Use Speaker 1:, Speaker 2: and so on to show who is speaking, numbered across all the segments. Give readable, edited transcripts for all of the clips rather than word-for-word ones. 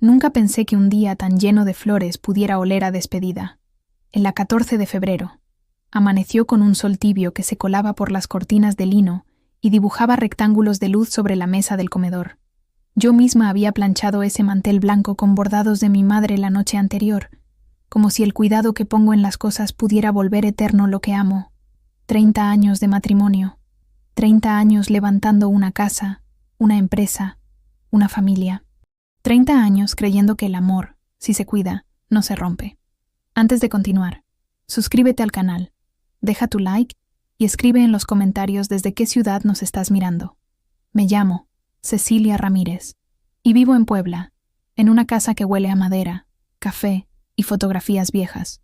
Speaker 1: Nunca pensé que un día tan lleno de flores pudiera oler a despedida. En la 14 de febrero. Amaneció con un sol tibio que se colaba por las cortinas de lino y dibujaba rectángulos de luz sobre la mesa del comedor. Yo misma había planchado ese mantel blanco con bordados de mi madre la noche anterior, como si el cuidado que pongo en las cosas pudiera volver eterno lo que amo. 30 años de matrimonio, 30 años levantando una casa, una empresa, una familia. 30 años creyendo que el amor, si se cuida, no se rompe. Antes de continuar, suscríbete al canal, deja tu like y escribe en los comentarios desde qué ciudad nos estás mirando. Me llamo Cecilia Ramírez y vivo en Puebla, en una casa que huele a madera, café y fotografías viejas.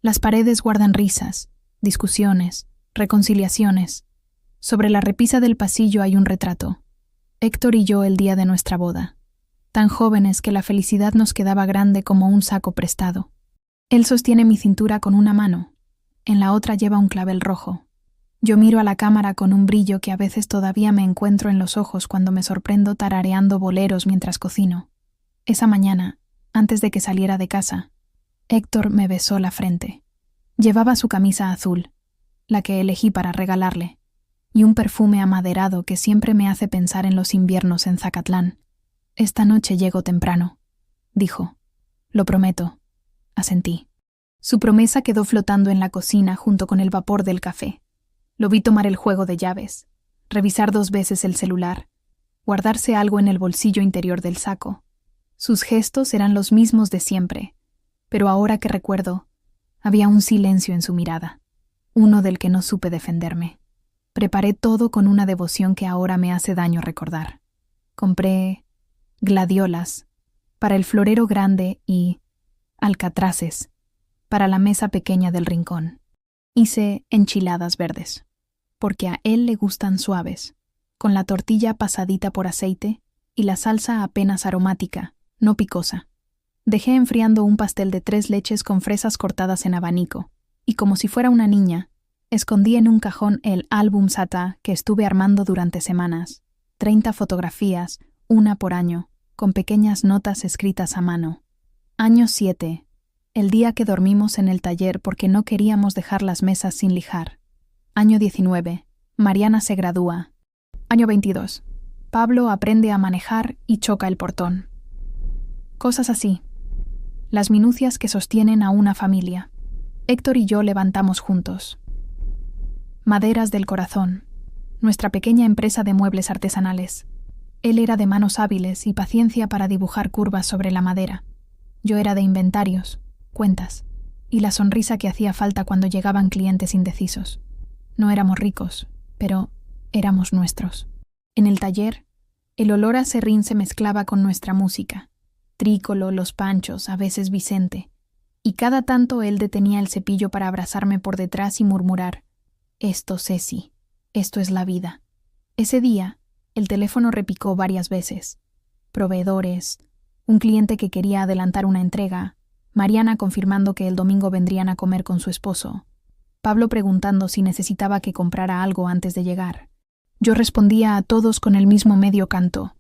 Speaker 1: Las paredes guardan risas, discusiones, reconciliaciones. Sobre la repisa del pasillo hay un retrato. Héctor y yo el día de nuestra boda. Tan jóvenes que la felicidad nos quedaba grande como un saco prestado. Él sostiene mi cintura con una mano, en la otra lleva un clavel rojo. Yo miro a la cámara con un brillo que a veces todavía me encuentro en los ojos cuando me sorprendo tarareando boleros mientras cocino. Esa mañana, antes de que saliera de casa, Héctor me besó la frente. Llevaba su camisa azul, la que elegí para regalarle, y un perfume amaderado que siempre me hace pensar en los inviernos en Zacatlán. «Esta noche llego temprano», dijo. «Lo prometo», asentí. Su promesa quedó flotando en la cocina junto con el vapor del café. Lo vi tomar el juego de llaves, revisar 2 veces el celular, guardarse algo en el bolsillo interior del saco. Sus gestos eran los mismos de siempre, pero ahora que recuerdo, había un silencio en su mirada, uno del que no supe defenderme. Preparé todo con una devoción que ahora me hace daño recordar. Compré gladiolas para el florero grande y alcatraces para la mesa pequeña del rincón. Hice enchiladas verdes, porque a él le gustan suaves, con la tortilla pasadita por aceite y la salsa apenas aromática, no picosa. Dejé enfriando un pastel de 3 leches con fresas cortadas en abanico, y como si fuera una niña, escondí en un cajón el álbum SATA que estuve armando durante semanas. 30 fotografías, una por año, con pequeñas notas escritas a mano. Año 7. El día que dormimos en el taller porque no queríamos dejar las mesas sin lijar. Año 19. Mariana se gradúa. Año 22. Pablo aprende a manejar y choca el portón. Cosas así. Las minucias que sostienen a una familia. Héctor y yo levantamos juntos. Maderas del Corazón, nuestra pequeña empresa de muebles artesanales. Él era de manos hábiles y paciencia para dibujar curvas sobre la madera. Yo era de inventarios, cuentas, y la sonrisa que hacía falta cuando llegaban clientes indecisos. No éramos ricos, pero éramos nuestros. En el taller, el olor a serrín se mezclaba con nuestra música. Trícolo, Los Panchos, a veces Vicente. Y cada tanto él detenía el cepillo para abrazarme por detrás y murmurar: «Esto, Ceci, esto es la vida». Ese día, el teléfono repicó varias veces. Proveedores, un cliente que quería adelantar una entrega, Mariana confirmando que el domingo vendrían a comer con su esposo, Pablo preguntando si necesitaba que comprara algo antes de llegar. Yo respondía a todos con el mismo medio canto: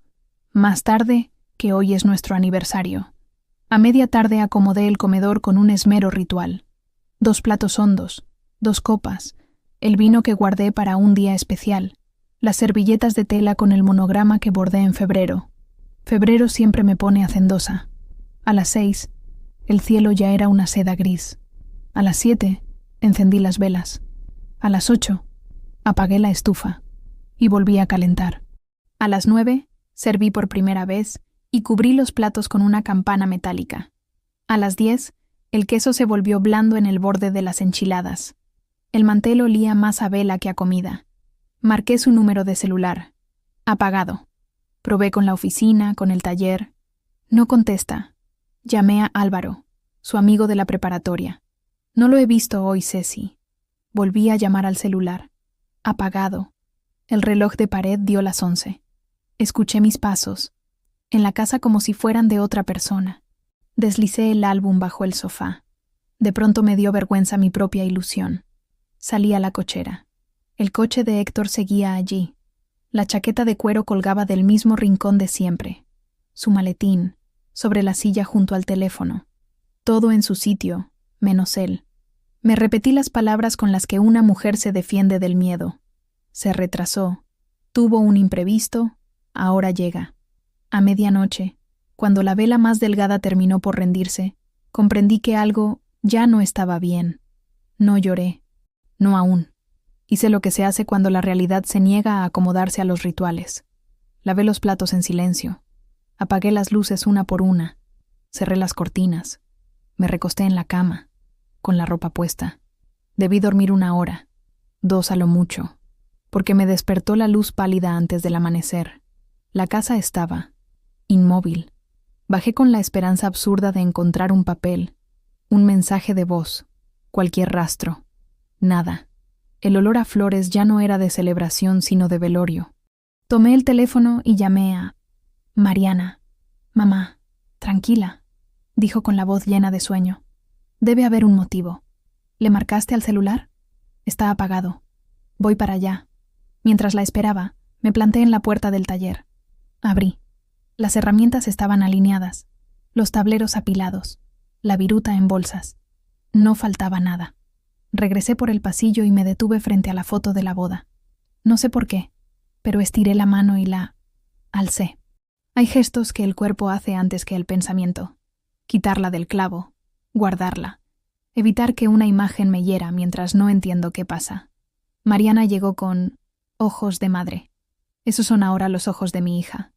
Speaker 1: «Más tarde, que hoy es nuestro aniversario». A media tarde acomodé el comedor con un esmero ritual. 2 platos hondos, 2 copas, el vino que guardé para un día especial, las servilletas de tela con el monograma que bordé en febrero. Febrero siempre me pone hacendosa. A las 6, el cielo ya era una seda gris. A las 7, encendí las velas. A las 8, apagué la estufa y volví a calentar. A las 9, serví por primera vez y cubrí los platos con una campana metálica. A las 10, el queso se volvió blando en el borde de las enchiladas. El mantel olía más a vela que a comida. Marqué su número de celular. Apagado. Probé con la oficina, con el taller. No contesta. Llamé a Álvaro, su amigo de la preparatoria. No lo he visto hoy, Ceci. Volví a llamar al celular. Apagado. El reloj de pared dio las 11. Escuché mis pasos, en la casa como si fueran de otra persona. Deslicé el álbum bajo el sofá. De pronto me dio vergüenza mi propia ilusión. Salí a la cochera. El coche de Héctor seguía allí. La chaqueta de cuero colgaba del mismo rincón de siempre. Su maletín, sobre la silla junto al teléfono. Todo en su sitio, menos él. Me repetí las palabras con las que una mujer se defiende del miedo. Se retrasó. Tuvo un imprevisto. Ahora llega. A medianoche, cuando la vela más delgada terminó por rendirse, comprendí que algo ya no estaba bien. No lloré. No aún. Hice lo que se hace cuando la realidad se niega a acomodarse a los rituales. Lavé los platos en silencio. Apagué las luces una por una. Cerré las cortinas. Me recosté en la cama, con la ropa puesta. Debí dormir 1 hora, 2 a lo mucho, porque me despertó la luz pálida antes del amanecer. La casa estaba inmóvil. Bajé con la esperanza absurda de encontrar un papel, un mensaje de voz, cualquier rastro. Nada. El olor a flores ya no era de celebración, sino de velorio. Tomé el teléfono y llamé a Mariana. «Mamá, tranquila», dijo con la voz llena de sueño. «Debe haber un motivo. ¿Le marcaste al celular? Está apagado. Voy para allá». Mientras la esperaba, me planté en la puerta del taller. Abrí. Las herramientas estaban alineadas, los tableros apilados, la viruta en bolsas. No faltaba nada. Regresé por el pasillo y me detuve frente a la foto de la boda. No sé por qué, pero estiré la mano y la alcé. Hay gestos que el cuerpo hace antes que el pensamiento. Quitarla del clavo, guardarla, evitar que una imagen me hiera mientras no entiendo qué pasa. Mariana llegó con ojos de madre. Esos son ahora los ojos de mi hija.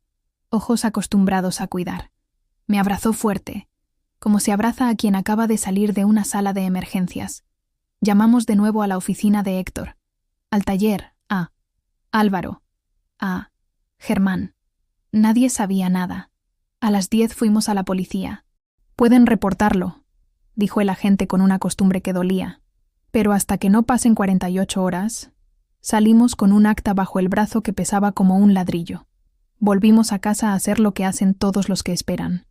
Speaker 1: Ojos acostumbrados a cuidar. Me abrazó fuerte, como se abraza a quien acaba de salir de una sala de emergencias. Llamamos de nuevo a la oficina de Héctor, al taller, a Álvaro, a Germán. Nadie sabía nada. A las 10 fuimos a la policía. «Pueden reportarlo», dijo el agente con una costumbre que dolía. «Pero hasta que no pasen 48 horas...» Salimos con un acta bajo el brazo que pesaba como un ladrillo. Volvimos a casa a hacer lo que hacen todos los que esperan.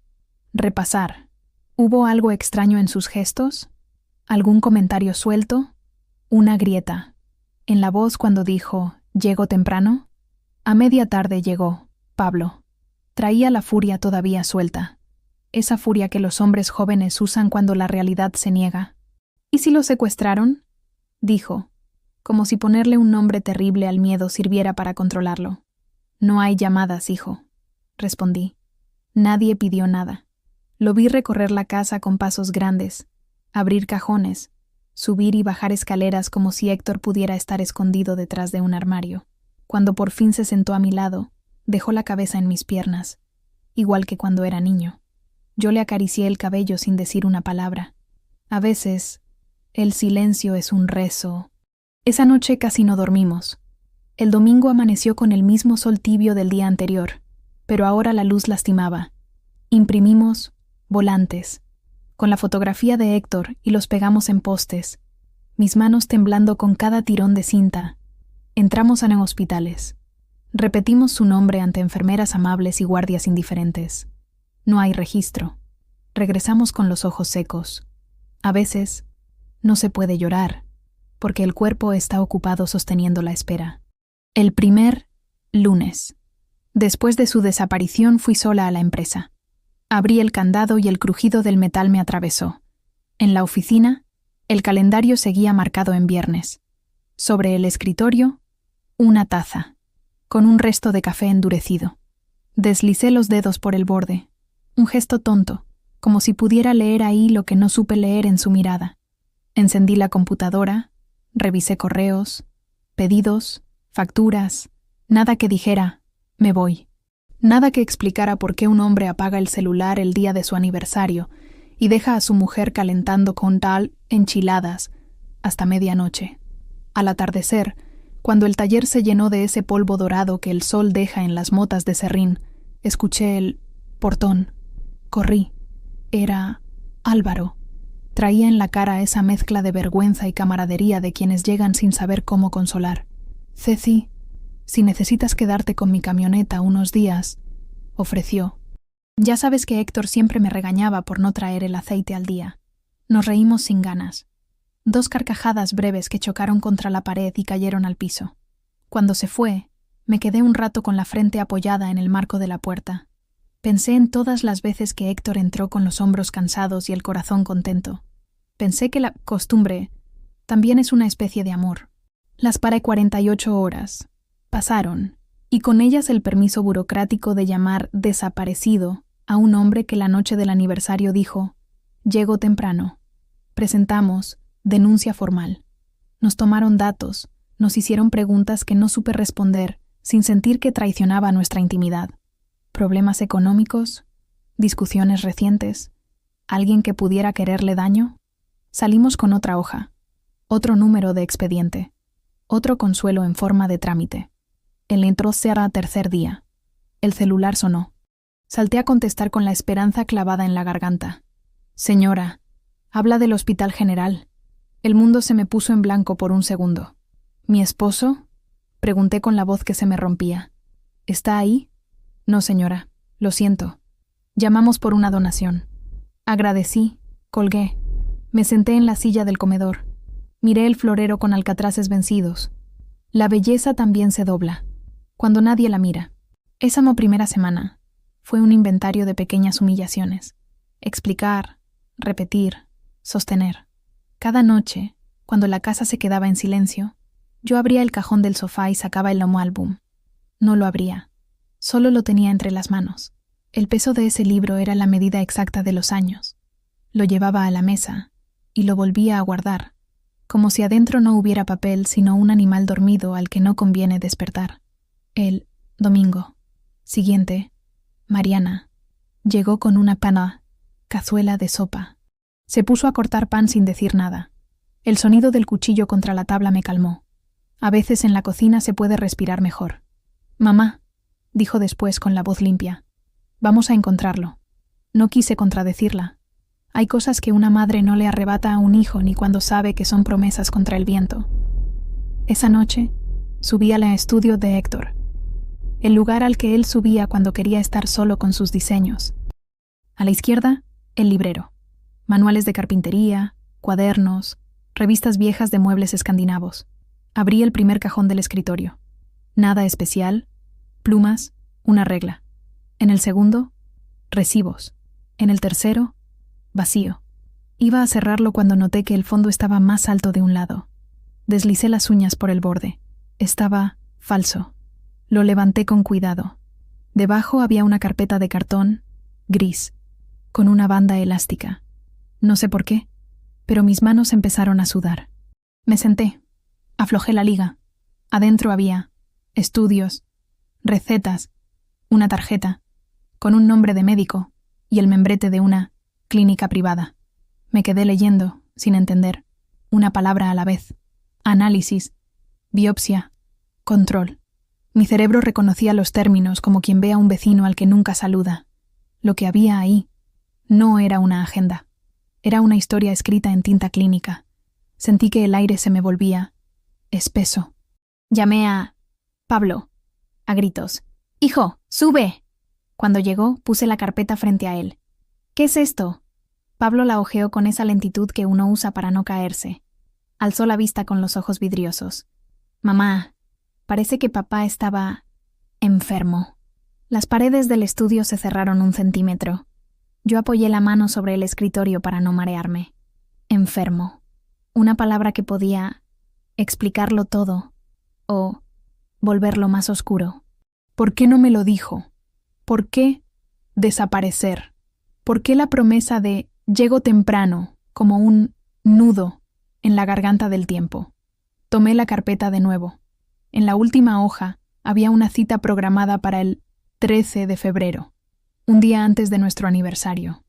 Speaker 1: Repasar. ¿Hubo algo extraño en sus gestos? ¿Algún comentario suelto? Una grieta. En la voz cuando dijo, «¿Llego temprano?» A media tarde llegó, Pablo. Traía la furia todavía suelta. Esa furia que los hombres jóvenes usan cuando la realidad se niega. «¿Y si lo secuestraron?», dijo, como si ponerle un nombre terrible al miedo sirviera para controlarlo. «No hay llamadas, hijo», respondí. Nadie pidió nada. Lo vi recorrer la casa con pasos grandes, abrir cajones, subir y bajar escaleras como si Héctor pudiera estar escondido detrás de un armario. Cuando por fin se sentó a mi lado, dejó la cabeza en mis piernas, igual que cuando era niño. Yo le acaricié el cabello sin decir una palabra. A veces, el silencio es un rezo. Esa noche casi no dormimos. El domingo amaneció con el mismo sol tibio del día anterior, pero ahora la luz lastimaba. Imprimimos volantes, con la fotografía de Héctor y los pegamos en postes, mis manos temblando con cada tirón de cinta. Entramos en hospitales. Repetimos su nombre ante enfermeras amables y guardias indiferentes. No hay registro. Regresamos con los ojos secos. A veces, no se puede llorar, porque el cuerpo está ocupado sosteniendo la espera. El primer lunes. Después de su desaparición fui sola a la empresa. Abrí el candado y el crujido del metal me atravesó. En la oficina, el calendario seguía marcado en viernes. Sobre el escritorio, una taza, con un resto de café endurecido. Deslicé los dedos por el borde, un gesto tonto, como si pudiera leer ahí lo que no supe leer en su mirada. Encendí la computadora, revisé correos, pedidos, facturas, nada que dijera, «me voy». Nada que explicara por qué un hombre apaga el celular el día de su aniversario y deja a su mujer calentando con tal enchiladas hasta medianoche. Al atardecer, cuando el taller se llenó de ese polvo dorado que el sol deja en las motas de serrín, escuché el portón. Corrí. Era Álvaro. Traía en la cara esa mezcla de vergüenza y camaradería de quienes llegan sin saber cómo consolar. «Ceci, si necesitas quedarte con mi camioneta unos días», ofreció. Ya sabes que Héctor siempre me regañaba por no traer el aceite al día. Nos reímos sin ganas. 2 carcajadas breves que chocaron contra la pared y cayeron al piso. Cuando se fue, me quedé un rato con la frente apoyada en el marco de la puerta. Pensé en todas las veces que Héctor entró con los hombros cansados y el corazón contento. Pensé que la costumbre también es una especie de amor. Las 48 horas pasaron, y con ellas el permiso burocrático de llamar desaparecido a un hombre que la noche del aniversario dijo: «Llego temprano». Presentamos denuncia formal. Nos tomaron datos, nos hicieron preguntas que no supe responder sin sentir que traicionaba nuestra intimidad. ¿Problemas económicos? ¿Discusiones recientes? ¿Alguien que pudiera quererle daño? Salimos con otra hoja, otro número de expediente, otro consuelo en forma de trámite. El entró será tercer día. El celular sonó. Salté a contestar con la esperanza clavada en la garganta. «Señora, habla del Hospital General». El mundo se me puso en blanco por un segundo. «¿Mi esposo?», pregunté con la voz que se me rompía. «¿Está ahí?». «No, señora, lo siento. Llamamos por una donación». Agradecí, colgué. Me senté en la silla del comedor. Miré el florero con alcatraces vencidos. La belleza también se dobla, cuando nadie la mira. Esa primera semana fue un inventario de pequeñas humillaciones. Explicar, repetir, sostener. Cada noche, cuando la casa se quedaba en silencio, yo abría el cajón del sofá y sacaba el álbum. No lo abría. Solo lo tenía entre las manos. El peso de ese libro era la medida exacta de los años. Lo llevaba a la mesa y lo volvía a guardar, como si adentro no hubiera papel sino un animal dormido al que no conviene despertar. El domingo siguiente, Mariana llegó con una cazuela de sopa. Se puso a cortar pan sin decir nada. El sonido del cuchillo contra la tabla me calmó. A veces en la cocina se puede respirar mejor. «Mamá», dijo después con la voz limpia, «vamos a encontrarlo». No quise contradecirla. Hay cosas que una madre no le arrebata a un hijo ni cuando sabe que son promesas contra el viento. Esa noche subí al estudio de Héctor, el lugar al que él subía cuando quería estar solo con sus diseños. A la izquierda, el librero. Manuales de carpintería, cuadernos, revistas viejas de muebles escandinavos. Abrí el primer cajón del escritorio. Nada especial, plumas, una regla. En el segundo, recibos. En el tercero, vacío. Iba a cerrarlo cuando noté que el fondo estaba más alto de un lado. Deslicé las uñas por el borde. Estaba falso. Lo levanté con cuidado. Debajo había una carpeta de cartón, gris, con una banda elástica. No sé por qué, pero mis manos empezaron a sudar. Me senté. Aflojé la liga. Adentro había estudios, recetas, una tarjeta, con un nombre de médico y el membrete de una clínica privada. Me quedé leyendo, sin entender, una palabra a la vez. Análisis, biopsia, control. Mi cerebro reconocía los términos como quien ve a un vecino al que nunca saluda. Lo que había ahí no era una agenda. Era una historia escrita en tinta clínica. Sentí que el aire se me volvía espeso. Llamé a Pablo, a gritos. «¡Hijo, sube!». Cuando llegó, puse la carpeta frente a él. «¿Qué es esto?». Pablo la hojeó con esa lentitud que uno usa para no caerse. Alzó la vista con los ojos vidriosos. «Mamá, parece que papá estaba enfermo». Las paredes del estudio se cerraron 1 centímetro. Yo apoyé la mano sobre el escritorio para no marearme. Enfermo. Una palabra que podía explicarlo todo o volverlo más oscuro. ¿Por qué no me lo dijo? ¿Por qué desaparecer? ¿Por qué la promesa de «llego temprano» como un nudo en la garganta del tiempo? Tomé la carpeta de nuevo. En la última hoja había una cita programada para el 13 de febrero, un día antes de nuestro aniversario.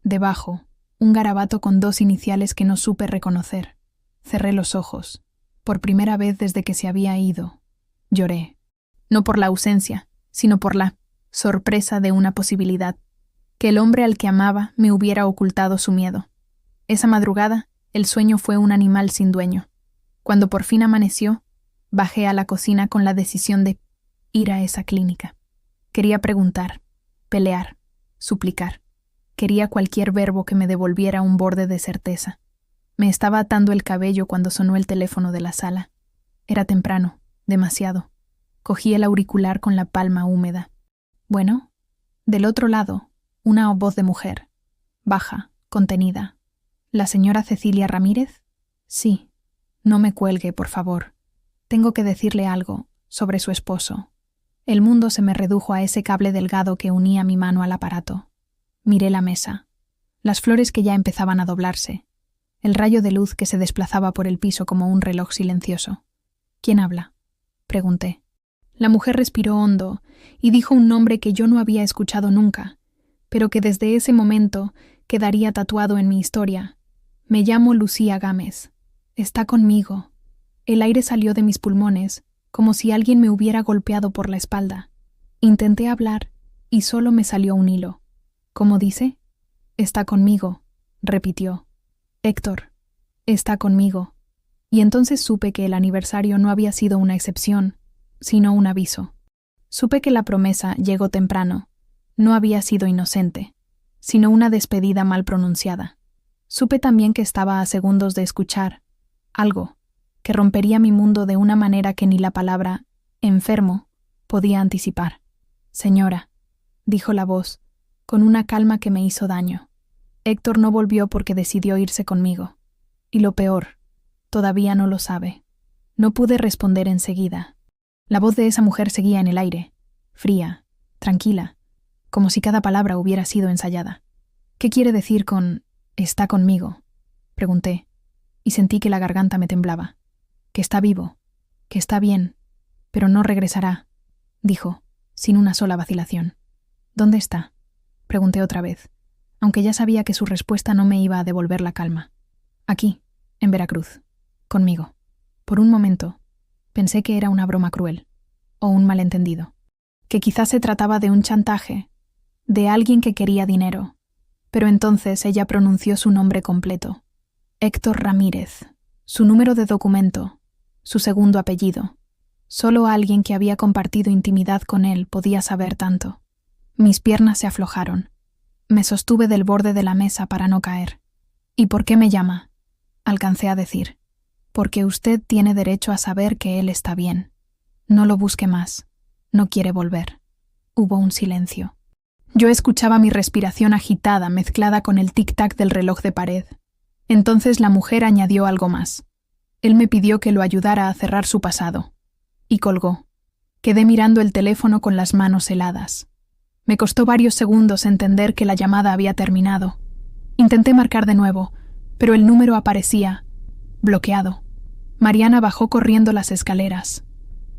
Speaker 1: Debajo, un garabato con 2 iniciales que no supe reconocer. Cerré los ojos. Por primera vez desde que se había ido, lloré. No por la ausencia, sino por la sorpresa de una posibilidad. Que el hombre al que amaba me hubiera ocultado su miedo. Esa madrugada, el sueño fue un animal sin dueño. Cuando por fin amaneció, bajé a la cocina con la decisión de ir a esa clínica. Quería preguntar, pelear, suplicar. Quería cualquier verbo que me devolviera un borde de certeza. Me estaba atando el cabello cuando sonó el teléfono de la sala. Era temprano, demasiado. Cogí el auricular con la palma húmeda. «Bueno», Del otro lado, una voz de mujer, baja, contenida. ¿La señora Cecilia Ramírez? Sí. No me cuelgue, por favor. Tengo que decirle algo sobre su esposo. El mundo se me redujo a ese cable delgado que unía mi mano al aparato. Miré la mesa, las flores que ya empezaban a doblarse, el rayo de luz que se desplazaba por el piso como un reloj silencioso. ¿Quién habla?, pregunté. La mujer respiró hondo y dijo un nombre que yo no había escuchado nunca, pero que desde ese momento quedaría tatuado en mi historia. Me llamo Lucía Gámez. Está conmigo. El aire salió de mis pulmones, como si alguien me hubiera golpeado por la espalda. Intenté hablar y solo me salió un hilo. ¿Cómo dice? Está conmigo, repitió. Héctor, está conmigo. Y entonces supe que el aniversario no había sido una excepción, sino un aviso. Supe que la promesa llegó temprano. No había sido inocente, sino una despedida mal pronunciada. Supe también que estaba a segundos de escuchar algo que rompería mi mundo de una manera que ni la palabra enfermo podía anticipar. Señora, dijo la voz, con una calma que me hizo daño. Héctor no volvió porque decidió irse conmigo. Y lo peor, todavía no lo sabe. No pude responder enseguida. La voz de esa mujer seguía en el aire, fría, tranquila, como si cada palabra hubiera sido ensayada. ¿Qué quiere decir con «está conmigo?», pregunté, y sentí que la garganta me temblaba. Que está vivo, que está bien, pero no regresará, dijo, sin una sola vacilación. ¿Dónde está?, pregunté otra vez, aunque ya sabía que su respuesta no me iba a devolver la calma. Aquí, en Veracruz, conmigo. Por un momento, pensé que era una broma cruel, o un malentendido, que quizás se trataba de un chantaje, de alguien que quería dinero, pero entonces ella pronunció su nombre completo. Héctor Ramírez, su número de documento, su segundo apellido. Solo alguien que había compartido intimidad con él podía saber tanto. Mis piernas se aflojaron. Me sostuve del borde de la mesa para no caer. ¿Y por qué me llama?, alcancé a decir. Porque usted tiene derecho a saber que él está bien. No lo busque más. No quiere volver. Hubo un silencio. Yo escuchaba mi respiración agitada mezclada con el tic-tac del reloj de pared. Entonces la mujer añadió algo más. Él me pidió que lo ayudara a cerrar su pasado. Y colgó. Quedé mirando el teléfono con las manos heladas. Me costó varios segundos entender que la llamada había terminado. Intenté marcar de nuevo, pero el número aparecía bloqueado. Mariana bajó corriendo las escaleras.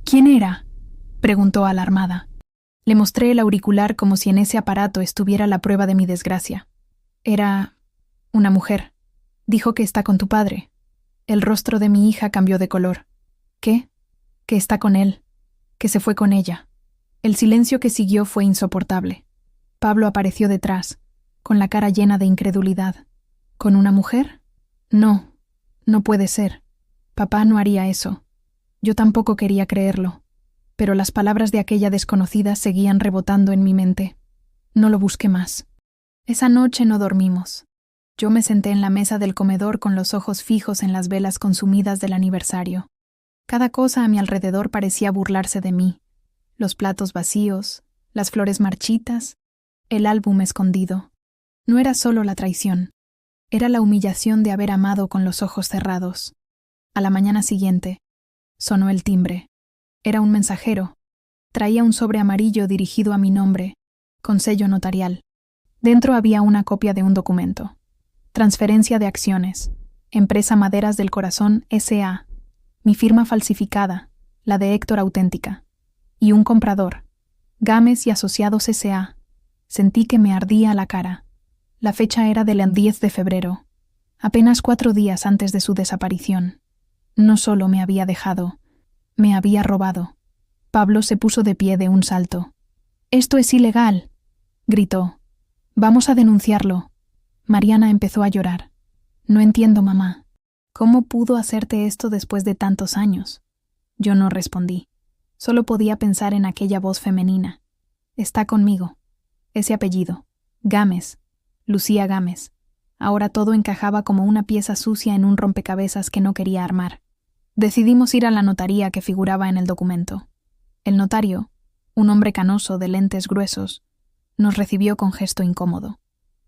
Speaker 1: ¿Quién era?, preguntó alarmada. Le mostré el auricular como si en ese aparato estuviera la prueba de mi desgracia. Era una mujer. Dijo que está con tu padre. El rostro de mi hija cambió de color. ¿Qué? Que está con él. Que se fue con ella. El silencio que siguió fue insoportable. Pablo apareció detrás, con la cara llena de incredulidad. ¿Con una mujer? No, no puede ser. Papá no haría eso. Yo tampoco quería creerlo, pero las palabras de aquella desconocida seguían rebotando en mi mente. No lo busqué más. Esa noche no dormimos. Yo me senté en la mesa del comedor con los ojos fijos en las velas consumidas del aniversario. Cada cosa a mi alrededor parecía burlarse de mí. Los platos vacíos, las flores marchitas, el álbum escondido. No era solo la traición, era la humillación de haber amado con los ojos cerrados. A la mañana siguiente, sonó el timbre. Era un mensajero. Traía un sobre amarillo dirigido a mi nombre, con sello notarial. Dentro había una copia de un documento. Transferencia de acciones. Empresa Maderas del Corazón S.A. Mi firma falsificada, la de Héctor auténtica. Y un comprador. Gámez y Asociados S.A. Sentí que me ardía la cara. La fecha era del 10 de febrero, apenas 4 días antes de su desaparición. No solo me había dejado, me había robado. Pablo se puso de pie de un salto. «¡Esto es ilegal!», gritó. «Vamos a denunciarlo». Mariana empezó a llorar. «No entiendo, mamá. ¿Cómo pudo hacerte esto después de tantos años?». Yo no respondí. Solo podía pensar en aquella voz femenina. Está conmigo. Ese apellido. Gámez. Lucía Gámez. Ahora todo encajaba como una pieza sucia en un rompecabezas que no quería armar. Decidimos ir a la notaría que figuraba en el documento. El notario, un hombre canoso de lentes gruesos, Nos recibió con gesto incómodo.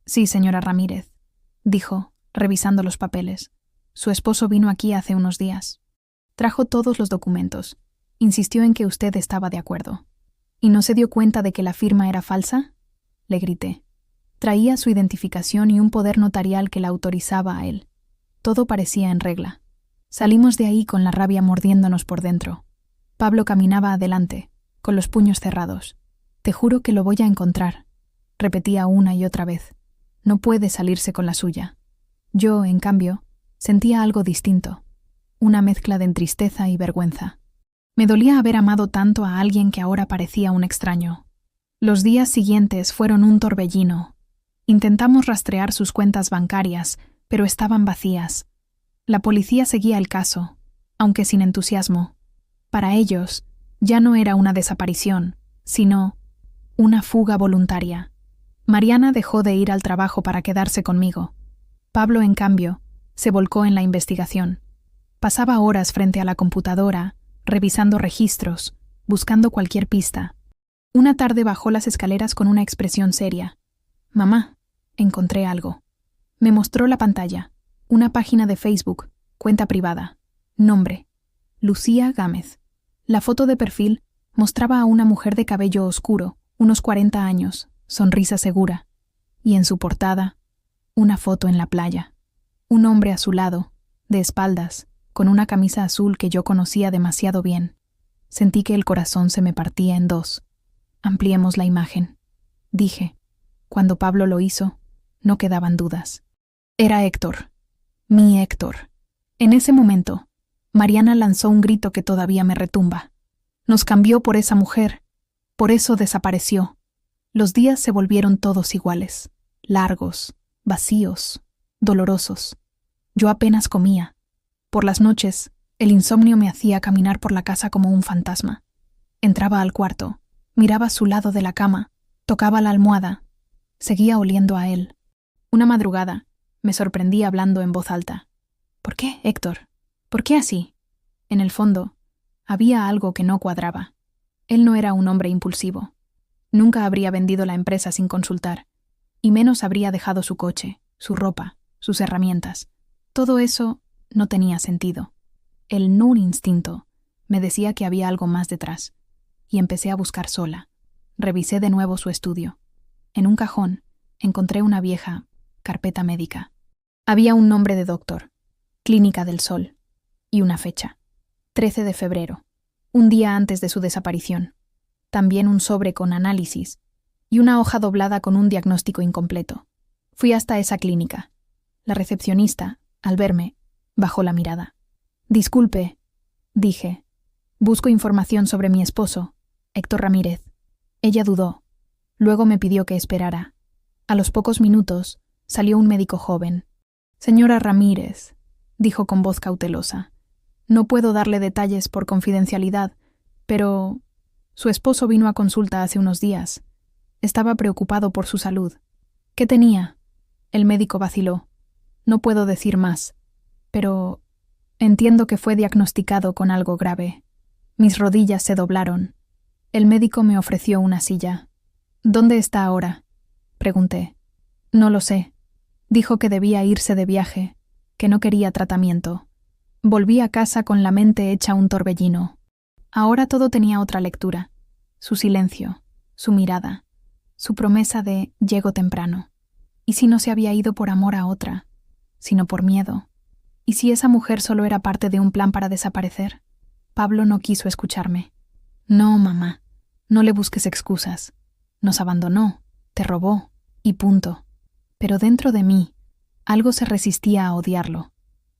Speaker 1: Sí, señora Ramírez, dijo, revisando los papeles. Su esposo vino aquí hace unos días. Trajo todos los documentos. Insistió en que usted estaba de acuerdo. ¿Y no se dio cuenta de que la firma era falsa? Le grité. Traía su identificación y un poder notarial que la autorizaba a él. Todo parecía en regla. Salimos de ahí con la rabia mordiéndonos por dentro. Pablo caminaba adelante, con los puños cerrados. Te juro que lo voy a encontrar, repetía una y otra vez. No puede salirse con la suya. Yo, en cambio, sentía algo distinto, una mezcla de tristeza y vergüenza. Me dolía haber amado tanto a alguien que ahora parecía un extraño. Los días siguientes fueron un torbellino. Intentamos rastrear sus cuentas bancarias, pero estaban vacías. La policía seguía el caso, aunque sin entusiasmo. Para ellos, ya no era una desaparición, sino una fuga voluntaria. Mariana dejó de ir al trabajo para quedarse conmigo. Pablo, en cambio, se volcó en la investigación. Pasaba horas frente a la computadora, revisando registros, buscando cualquier pista. Una tarde bajó las escaleras con una expresión seria. «Mamá, encontré algo». Me mostró la pantalla. Una página de Facebook, cuenta privada. Nombre: Lucía Gámez. La foto de perfil mostraba a una mujer de cabello oscuro, unos 40 años, sonrisa segura. Y en su portada, una foto en la playa. Un hombre a su lado, de espaldas, con una camisa azul que yo conocía demasiado bien. Sentí que el corazón se me partía en dos. Ampliemos la imagen. Dije. Cuando Pablo lo hizo, no quedaban dudas. Era Héctor. Mi Héctor. En ese momento, Mariana lanzó un grito que todavía me retumba. Nos cambió por esa mujer. Por eso desapareció. Los días se volvieron todos iguales. Largos, vacíos, dolorosos. Yo apenas comía. Por las noches, el insomnio me hacía caminar por la casa como un fantasma. Entraba al cuarto, miraba a su lado de la cama, tocaba la almohada. Seguía oliendo a él. Una madrugada, me sorprendí hablando en voz alta. «¿Por qué, Héctor? ¿Por qué así?» En el fondo, había algo que no cuadraba. Él no era un hombre impulsivo. Nunca habría vendido la empresa sin consultar, y menos habría dejado su coche, su ropa, sus herramientas. Todo eso no tenía sentido. El nun instinto me decía que había algo más detrás, y empecé a buscar sola. Revisé de nuevo su estudio. En un cajón encontré una vieja carpeta médica. Había un nombre de doctor, Clínica del Sol, y una fecha, 13 de febrero, un día antes de su desaparición. También un sobre con análisis y una hoja doblada con un diagnóstico incompleto. Fui hasta esa clínica. La recepcionista, al verme, bajó la mirada. «Disculpe», dije. «Busco información sobre mi esposo, Héctor Ramírez». Ella dudó. Luego me pidió que esperara. A los pocos minutos salió un médico joven. «Señora Ramírez», dijo con voz cautelosa, «no puedo darle detalles por confidencialidad, pero su esposo vino a consulta hace unos días. Estaba preocupado por su salud». «¿Qué tenía?». El médico vaciló. «No puedo decir más, pero entiendo que fue diagnosticado con algo grave». Mis rodillas se doblaron. El médico me ofreció una silla. «¿Dónde está ahora?», pregunté. «No lo sé. Dijo que debía irse de viaje, que no quería tratamiento». Volví a casa con la mente hecha un torbellino. Ahora todo tenía otra lectura. Su silencio, su mirada, su promesa de «llego temprano». ¿Y si no se había ido por amor a otra, sino por miedo? ¿Y si esa mujer solo era parte de un plan para desaparecer? Pablo no quiso escucharme. «No, mamá, no le busques excusas. Nos abandonó, te robó, y punto». Pero dentro de mí, algo se resistía a odiarlo.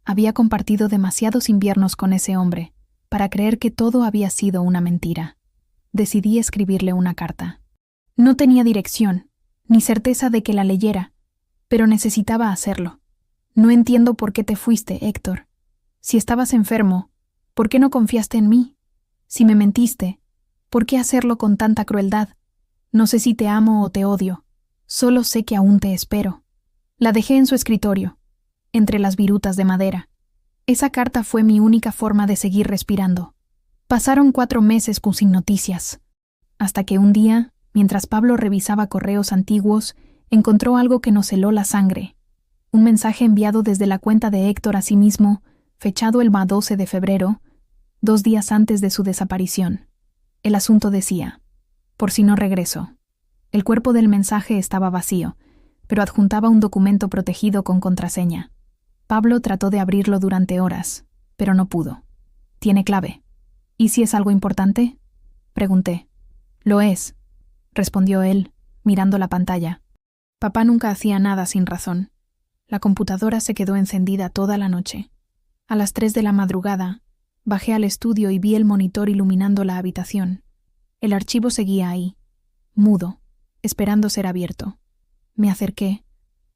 Speaker 1: Había compartido demasiados inviernos con ese hombre para creer que todo había sido una mentira. Decidí escribirle una carta. No tenía dirección, ni certeza de que la leyera, pero necesitaba hacerlo. «No entiendo por qué te fuiste, Héctor. Si estabas enfermo, ¿por qué no confiaste en mí? Si me mentiste, ¿por qué hacerlo con tanta crueldad? No sé si te amo o te odio. Solo sé que aún te espero». La dejé en su escritorio, entre las virutas de madera. Esa carta fue mi única forma de seguir respirando. Pasaron 4 meses sin noticias, hasta que un día Mientras Pablo revisaba correos antiguos, encontró algo que nos heló la sangre. Un mensaje enviado desde la cuenta de Héctor a sí mismo, fechado el 12 de febrero, 2 días antes de su desaparición. El asunto decía: por si no regreso. El cuerpo del mensaje estaba vacío, pero adjuntaba un documento protegido con contraseña. Pablo trató de abrirlo durante horas, pero no pudo. ¿Tiene clave? ¿Y si es algo importante?, pregunté. Lo es, respondió él, mirando la pantalla. Papá nunca hacía nada sin razón. La computadora se quedó encendida toda la noche. A las 3 de la madrugada, bajé al estudio y vi el monitor iluminando la habitación. El archivo seguía ahí, mudo, esperando ser abierto. Me acerqué,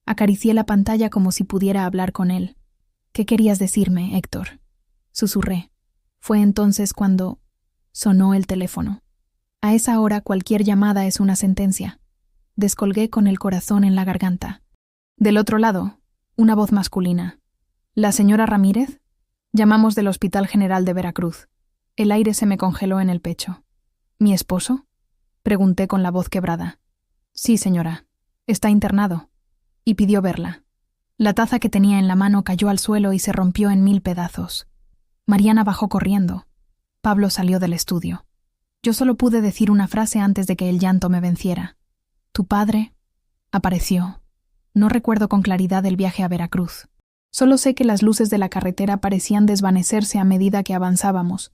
Speaker 1: acaricié la pantalla como si pudiera hablar con él. ¿Qué querías decirme, Héctor?, susurré. Fue entonces cuando sonó el teléfono. A esa hora cualquier llamada es una sentencia. Descolgué con el corazón en la garganta. Del otro lado, una voz masculina. ¿La señora Ramírez? Llamamos del Hospital General de Veracruz. El aire se me congeló en el pecho. ¿Mi esposo?, pregunté con la voz quebrada. Sí, señora. Está internado. Y pidió verla. La taza que tenía en la mano cayó al suelo y se rompió en 1000 pedazos. Mariana bajó corriendo. Pablo salió del estudio. Yo solo pude decir una frase antes de que el llanto me venciera. Tu padre apareció. No recuerdo con claridad el viaje a Veracruz. Solo sé que las luces de la carretera parecían desvanecerse a medida que avanzábamos,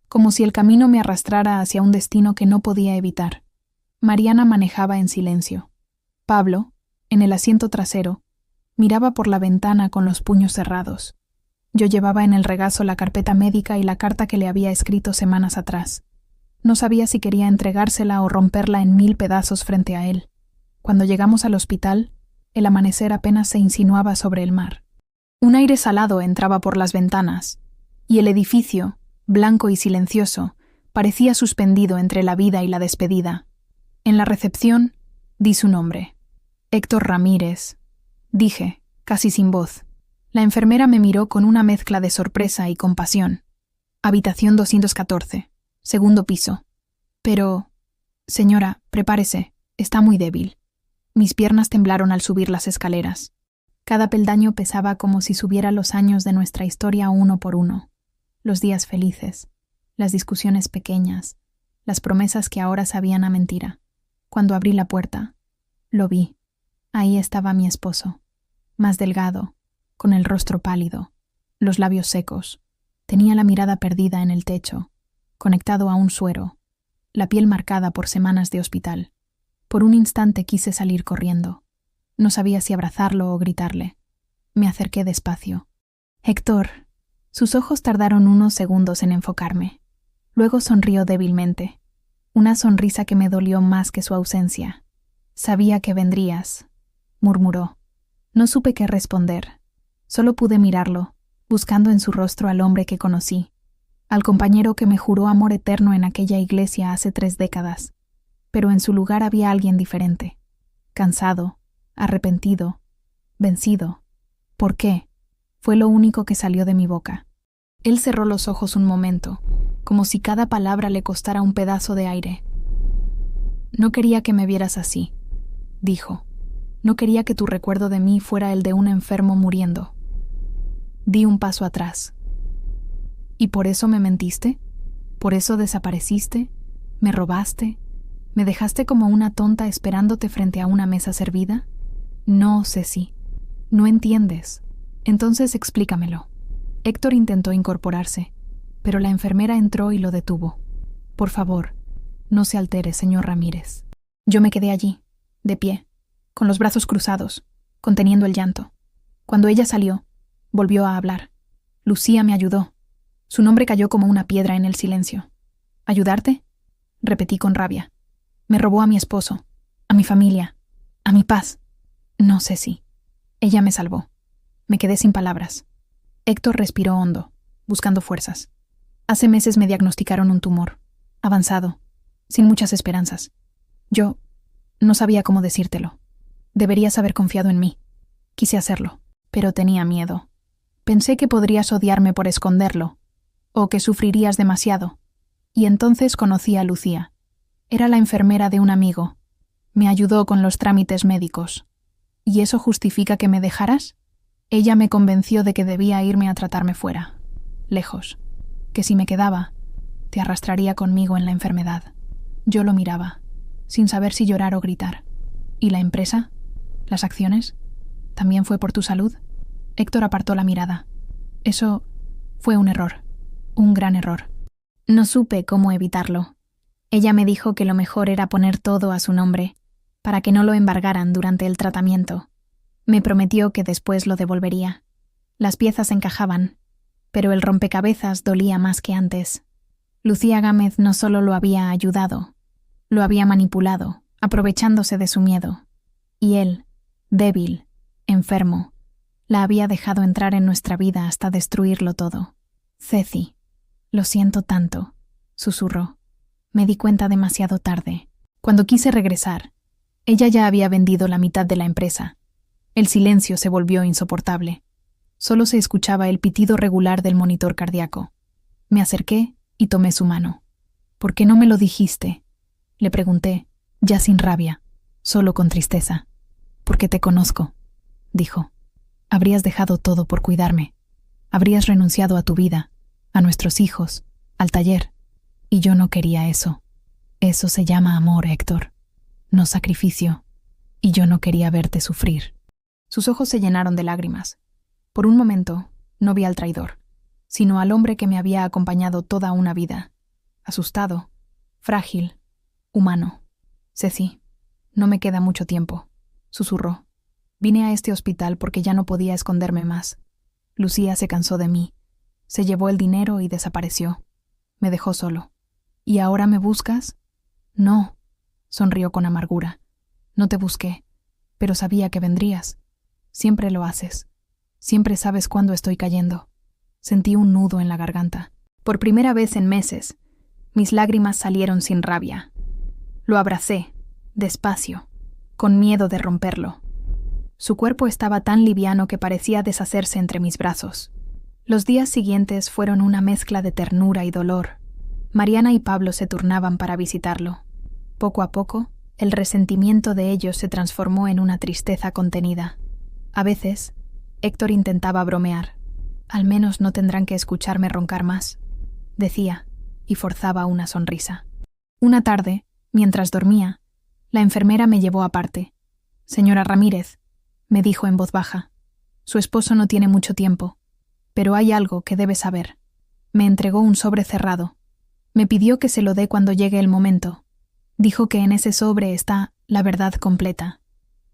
Speaker 1: como si el camino me arrastrara hacia un destino que no podía evitar. Mariana manejaba en silencio. Pablo, en el asiento trasero, miraba por la ventana con los puños cerrados. Yo llevaba en el regazo la carpeta médica y la carta que le había escrito semanas atrás. No sabía si quería entregársela o romperla en 1000 pedazos frente a él. Cuando llegamos al hospital, el amanecer apenas se insinuaba sobre el mar. Un aire salado entraba por las ventanas, y el edificio, blanco y silencioso, parecía suspendido entre la vida y la despedida. En la recepción, di su nombre. Héctor Ramírez, dije, casi sin voz. La enfermera me miró con una mezcla de sorpresa y compasión. Habitación 214, segundo piso. Pero, señora, prepárese, está muy débil. Mis piernas temblaron al subir las escaleras. Cada peldaño pesaba como si subiera los años de nuestra historia uno por uno. Los días felices, las discusiones pequeñas, las promesas que ahora sabían a mentira. Cuando abrí la puerta, lo vi. Ahí estaba mi esposo, más delgado, con el rostro pálido, los labios secos. Tenía la mirada perdida en el techo, conectado a un suero, la piel marcada por semanas de hospital. Por un instante quise salir corriendo. No sabía si abrazarlo o gritarle. Me acerqué despacio. Héctor. Sus ojos tardaron unos segundos en enfocarme. Luego sonrió débilmente. Una sonrisa que me dolió más que su ausencia. Sabía que vendrías, murmuró. No supe qué responder. Solo pude mirarlo, buscando en su rostro al hombre que conocí, al compañero que me juró amor eterno en aquella iglesia hace 3 décadas. Pero en su lugar había alguien diferente. Cansado, arrepentido, vencido. ¿Por qué? Fue lo único que salió de mi boca. Él cerró los ojos un momento, como si cada palabra le costara un pedazo de aire. No quería que me vieras así, dijo. No quería que tu recuerdo de mí fuera el de un enfermo muriendo. Di un paso atrás. ¿Y por eso me mentiste? ¿Por eso desapareciste? ¿Me robaste? ¿Me dejaste como una tonta esperándote frente a una mesa servida? No, Ceci. No entiendes. Entonces explícamelo. Héctor intentó incorporarse, pero la enfermera entró y lo detuvo. Por favor, no se altere, señor Ramírez. Yo me quedé allí, de pie, con los brazos cruzados, conteniendo el llanto. Cuando ella salió, volvió a hablar. Lucía me ayudó. Su nombre cayó como una piedra en el silencio. ¿Ayudarte?, repetí con rabia. Me robó a mi esposo, a mi familia, a mi paz. No sé si. Ella me salvó. Me quedé sin palabras. Héctor respiró hondo, buscando fuerzas. Hace meses me diagnosticaron un tumor, avanzado, sin muchas esperanzas. Yo no sabía cómo decírtelo. Deberías haber confiado en mí. Quise hacerlo, pero tenía miedo. Pensé que podrías odiarme por esconderlo, o que sufrirías demasiado. Y entonces conocí a Lucía. Era la enfermera de un amigo. Me ayudó con los trámites médicos. ¿Y eso justifica que me dejaras? Ella me convenció de que debía irme a tratarme fuera, lejos, que si me quedaba, te arrastraría conmigo en la enfermedad. Yo lo miraba, sin saber si llorar o gritar. ¿Y la empresa? ¿Las acciones? ¿También fue por tu salud? Héctor apartó la mirada. Eso fue un error, un gran error. No supe cómo evitarlo. Ella me dijo que lo mejor era poner todo a su nombre, para que no lo embargaran durante el tratamiento. Me prometió que después lo devolvería. Las piezas encajaban, pero el rompecabezas dolía más que antes. Lucía Gámez no solo lo había ayudado, lo había manipulado, aprovechándose de su miedo. Y él, débil, enfermo, la había dejado entrar en nuestra vida hasta destruirlo todo. Ceci, lo siento tanto, susurró. Me di cuenta demasiado tarde. Cuando quise regresar, ella ya había vendido la mitad de la empresa. El silencio se volvió insoportable. Solo se escuchaba el pitido regular del monitor cardíaco. Me acerqué y tomé su mano. ¿Por qué no me lo dijiste?, le pregunté, ya sin rabia, solo con tristeza. Porque te conozco, dijo. Habrías dejado todo por cuidarme. Habrías renunciado a tu vida, a nuestros hijos, al taller. Y yo no quería eso. Eso se llama amor, Héctor, no sacrificio. Y yo no quería verte sufrir. Sus ojos se llenaron de lágrimas. Por un momento, no vi al traidor, sino al hombre que me había acompañado toda una vida. Asustado, frágil, humano. Ceci, no me queda mucho tiempo, susurró. Vine a este hospital porque ya no podía esconderme más. Lucía se cansó de mí. Se llevó el dinero y desapareció. Me dejó solo. ¿Y ahora me buscas? No, sonrió con amargura. No te busqué, pero sabía que vendrías. Siempre lo haces. Siempre sabes cuándo estoy cayendo. Sentí un nudo en la garganta. Por primera vez en meses, mis lágrimas salieron sin rabia. Lo abracé, despacio, con miedo de romperlo. Su cuerpo estaba tan liviano que parecía deshacerse entre mis brazos. Los días siguientes fueron una mezcla de ternura y dolor. Mariana y Pablo se turnaban para visitarlo. Poco a poco, el resentimiento de ellos se transformó en una tristeza contenida. A veces, Héctor intentaba bromear. Al menos no tendrán que escucharme roncar más, decía, y forzaba una sonrisa. Una tarde, mientras dormía, la enfermera me llevó aparte. Señora Ramírez, me dijo en voz baja, su esposo no tiene mucho tiempo, pero hay algo que debe saber. Me entregó un sobre cerrado. Me pidió que se lo dé cuando llegue el momento. Dijo que en ese sobre está la verdad completa.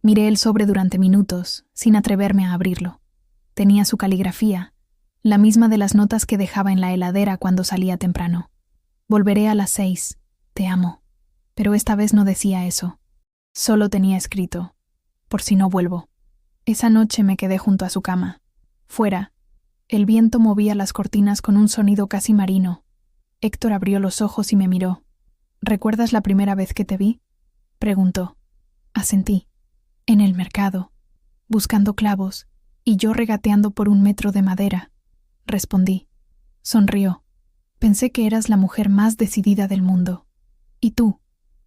Speaker 1: Miré el sobre durante minutos, sin atreverme a abrirlo. Tenía su caligrafía, la misma de las notas que dejaba en la heladera cuando salía temprano. Volveré a las 6, te amo. Pero esta vez no decía eso. Solo tenía escrito, por si no vuelvo. Esa noche me quedé junto a su cama. Fuera, el viento movía las cortinas con un sonido casi marino. Héctor abrió los ojos y me miró. ¿Recuerdas la primera vez que te vi?, preguntó. Asentí. En el mercado, buscando clavos, y yo regateando por 1 metro de madera, respondí. Sonrió. Pensé que eras la mujer más decidida del mundo. Y tú,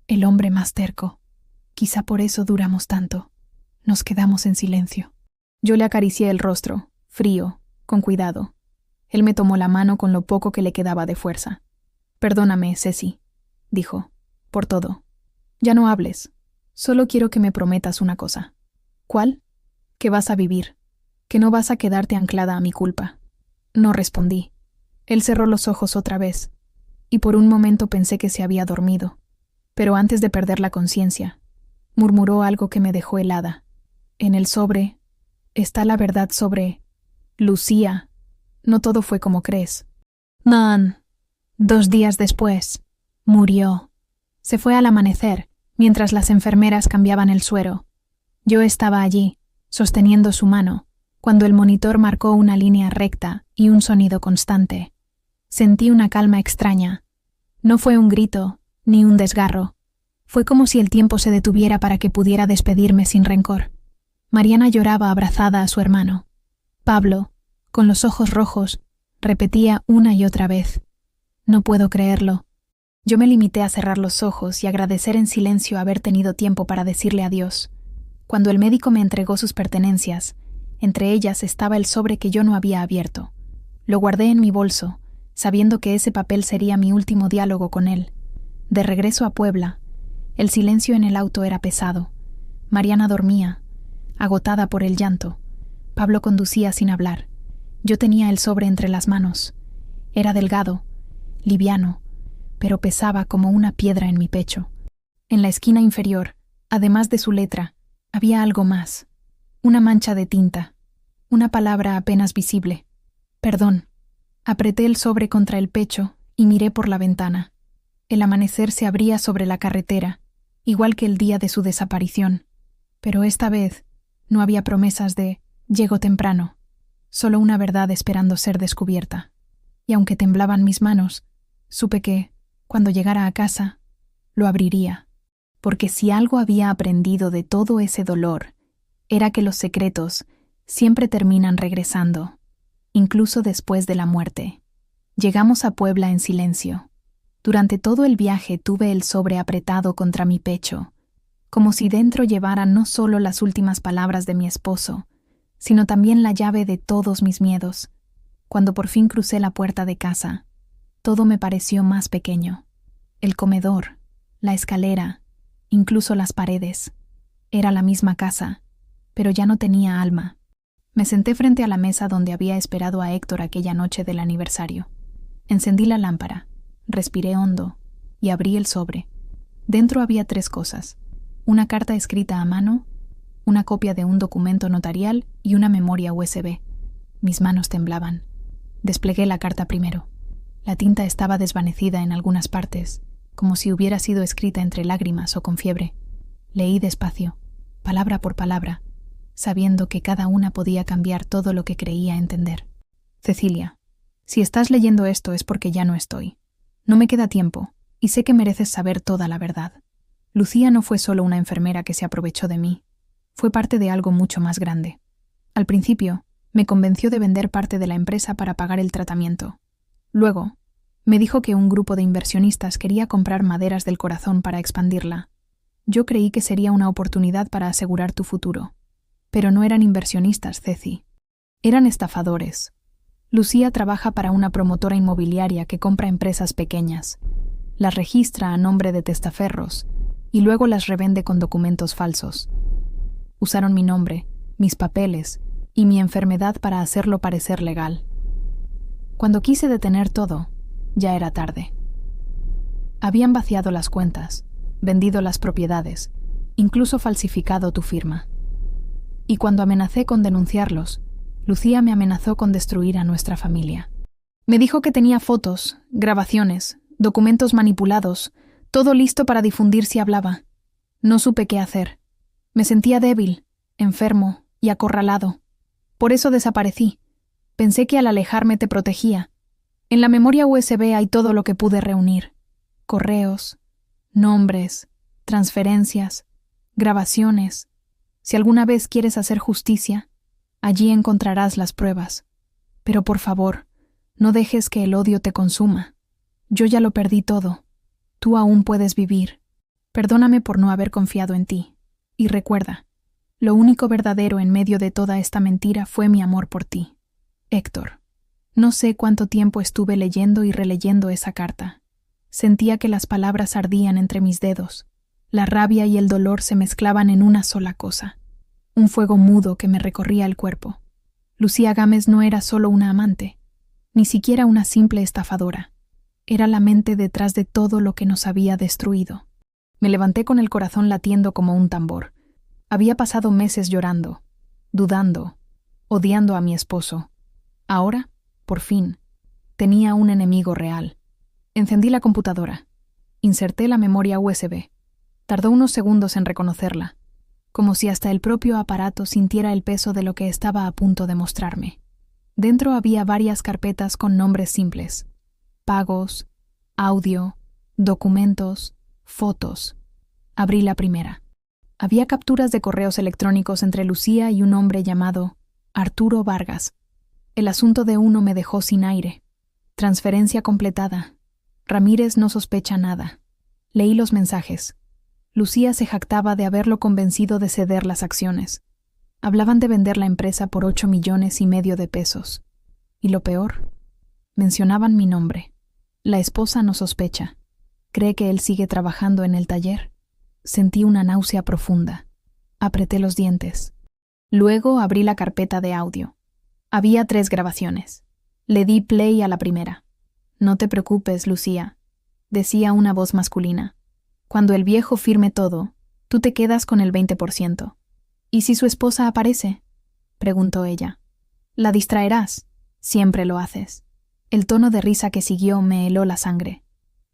Speaker 1: el hombre más terco. Quizá por eso duramos tanto. Nos quedamos en silencio. Yo le acaricié el rostro, frío, con cuidado. Él me tomó la mano con lo poco que le quedaba de fuerza. Perdóname, Ceci, dijo, por todo. Ya no hables. Solo quiero que me prometas una cosa. ¿Cuál? Que vas a vivir. Que no vas a quedarte anclada a mi culpa. No respondí. Él cerró los ojos otra vez, y por un momento pensé que se había dormido. Pero antes de perder la conciencia, murmuró algo que me dejó helada. En el sobre está la verdad sobre Lucía. No todo fue como crees. Nan. 2 días después, murió. Se fue al amanecer, mientras las enfermeras cambiaban el suero. Yo estaba allí, sosteniendo su mano, cuando el monitor marcó una línea recta y un sonido constante. Sentí una calma extraña. No fue un grito, ni un desgarro. Fue como si el tiempo se detuviera para que pudiera despedirme sin rencor. Mariana lloraba abrazada a su hermano. Pablo, con los ojos rojos, repetía una y otra vez: «No puedo creerlo. Yo me limité a cerrar los ojos y agradecer en silencio haber tenido tiempo para decirle adiós. Cuando el médico me entregó sus pertenencias, entre ellas estaba el sobre que yo no había abierto. Lo guardé en mi bolso, sabiendo que ese papel sería mi último diálogo con él. De regreso a Puebla, el silencio en el auto era pesado. Mariana dormía, agotada por el llanto. Pablo conducía sin hablar. Yo tenía el sobre entre las manos. Era delgado, liviano, pero pesaba como una piedra en mi pecho. En la esquina inferior, además de su letra, había algo más. Una mancha de tinta. Una palabra apenas visible. Perdón. Apreté el sobre contra el pecho y miré por la ventana. El amanecer se abría sobre la carretera, igual que el día de su desaparición. Pero esta vez no había promesas de «llego temprano», solo una verdad esperando ser descubierta. Y aunque temblaban mis manos, supe que, cuando llegara a casa, lo abriría. Porque si algo había aprendido de todo ese dolor, era que los secretos siempre terminan regresando, incluso después de la muerte. Llegamos a Puebla en silencio. Durante todo el viaje tuve el sobre apretado contra mi pecho, como si dentro llevara no solo las últimas palabras de mi esposo, sino también la llave de todos mis miedos. Cuando por fin crucé la puerta de casa, todo me pareció más pequeño. El comedor, la escalera, incluso las paredes. Era la misma casa, pero ya no tenía alma. Me senté frente a la mesa donde había esperado a Héctor aquella noche del aniversario. Encendí la lámpara, respiré hondo y abrí el sobre. Dentro había 3 cosas: una carta escrita a mano, una copia de un documento notarial y una memoria USB. Mis manos temblaban. Desplegué la carta primero. La tinta estaba desvanecida en algunas partes, como si hubiera sido escrita entre lágrimas o con fiebre. Leí despacio, palabra por palabra, sabiendo que cada una podía cambiar todo lo que creía entender. Cecilia, si estás leyendo esto es porque ya no estoy. No me queda tiempo, y sé que mereces saber toda la verdad. Lucía no fue solo una enfermera que se aprovechó de mí. Fue parte de algo mucho más grande. Al principio, me convenció de vender parte de la empresa para pagar el tratamiento. Luego, me dijo que un grupo de inversionistas quería comprar maderas del corazón para expandirla. Yo creí que sería una oportunidad para asegurar tu futuro. Pero no eran inversionistas, Ceci. Eran estafadores. Lucía trabaja para una promotora inmobiliaria que compra empresas pequeñas. Las registra a nombre de testaferros y luego las revende con documentos falsos. Usaron mi nombre, mis papeles y mi enfermedad para hacerlo parecer legal. Cuando quise detener todo, ya era tarde. Habían vaciado las cuentas, vendido las propiedades, incluso falsificado tu firma. Y cuando amenacé con denunciarlos, Lucía me amenazó con destruir a nuestra familia. Me dijo que tenía fotos, grabaciones, documentos manipulados, todo listo para difundir si hablaba. No supe qué hacer. Me sentía débil, enfermo y acorralado. Por eso desaparecí. Pensé que al alejarme te protegía. En la memoria USB hay todo lo que pude reunir: correos, nombres, transferencias, grabaciones. Si alguna vez quieres hacer justicia, allí encontrarás las pruebas. Pero por favor, no dejes que el odio te consuma. Yo ya lo perdí todo. Tú aún puedes vivir. Perdóname por no haber confiado en ti. Y recuerda, lo único verdadero en medio de toda esta mentira fue mi amor por ti. Héctor. No sé cuánto tiempo estuve leyendo y releyendo esa carta. Sentía que las palabras ardían entre mis dedos. La rabia y el dolor se mezclaban en una sola cosa. Un fuego mudo que me recorría el cuerpo. Lucía Gámez no era solo una amante, ni siquiera una simple estafadora. Era la mente detrás de todo lo que nos había destruido. Me levanté con el corazón latiendo como un tambor. Había pasado meses llorando, dudando, odiando a mi esposo. Ahora, por fin, tenía un enemigo real. Encendí la computadora. Inserté la memoria USB. Tardó unos segundos en reconocerla, como si hasta el propio aparato sintiera el peso de lo que estaba a punto de mostrarme. Dentro había varias carpetas con nombres simples: pagos, audio, documentos, fotos. Abrí la primera. Había capturas de correos electrónicos entre Lucía y un hombre llamado Arturo Vargas. El asunto de uno me dejó sin aire. Transferencia completada. Ramírez no sospecha nada. Leí los mensajes. Lucía se jactaba de haberlo convencido de ceder las acciones. Hablaban de vender la empresa por 8,5 millones de pesos. Y lo peor, mencionaban mi nombre. La esposa no sospecha. ¿Cree que él sigue trabajando en el taller? Sentí una náusea profunda. Apreté los dientes. Luego abrí la carpeta de audio. Había 3 grabaciones. Le di play a la primera. «No te preocupes, Lucía», decía una voz masculina. «Cuando el viejo firme todo, tú te quedas con el 20%. ¿Y si su esposa aparece?», preguntó ella. «La distraerás. Siempre lo haces». El tono de risa que siguió me heló la sangre.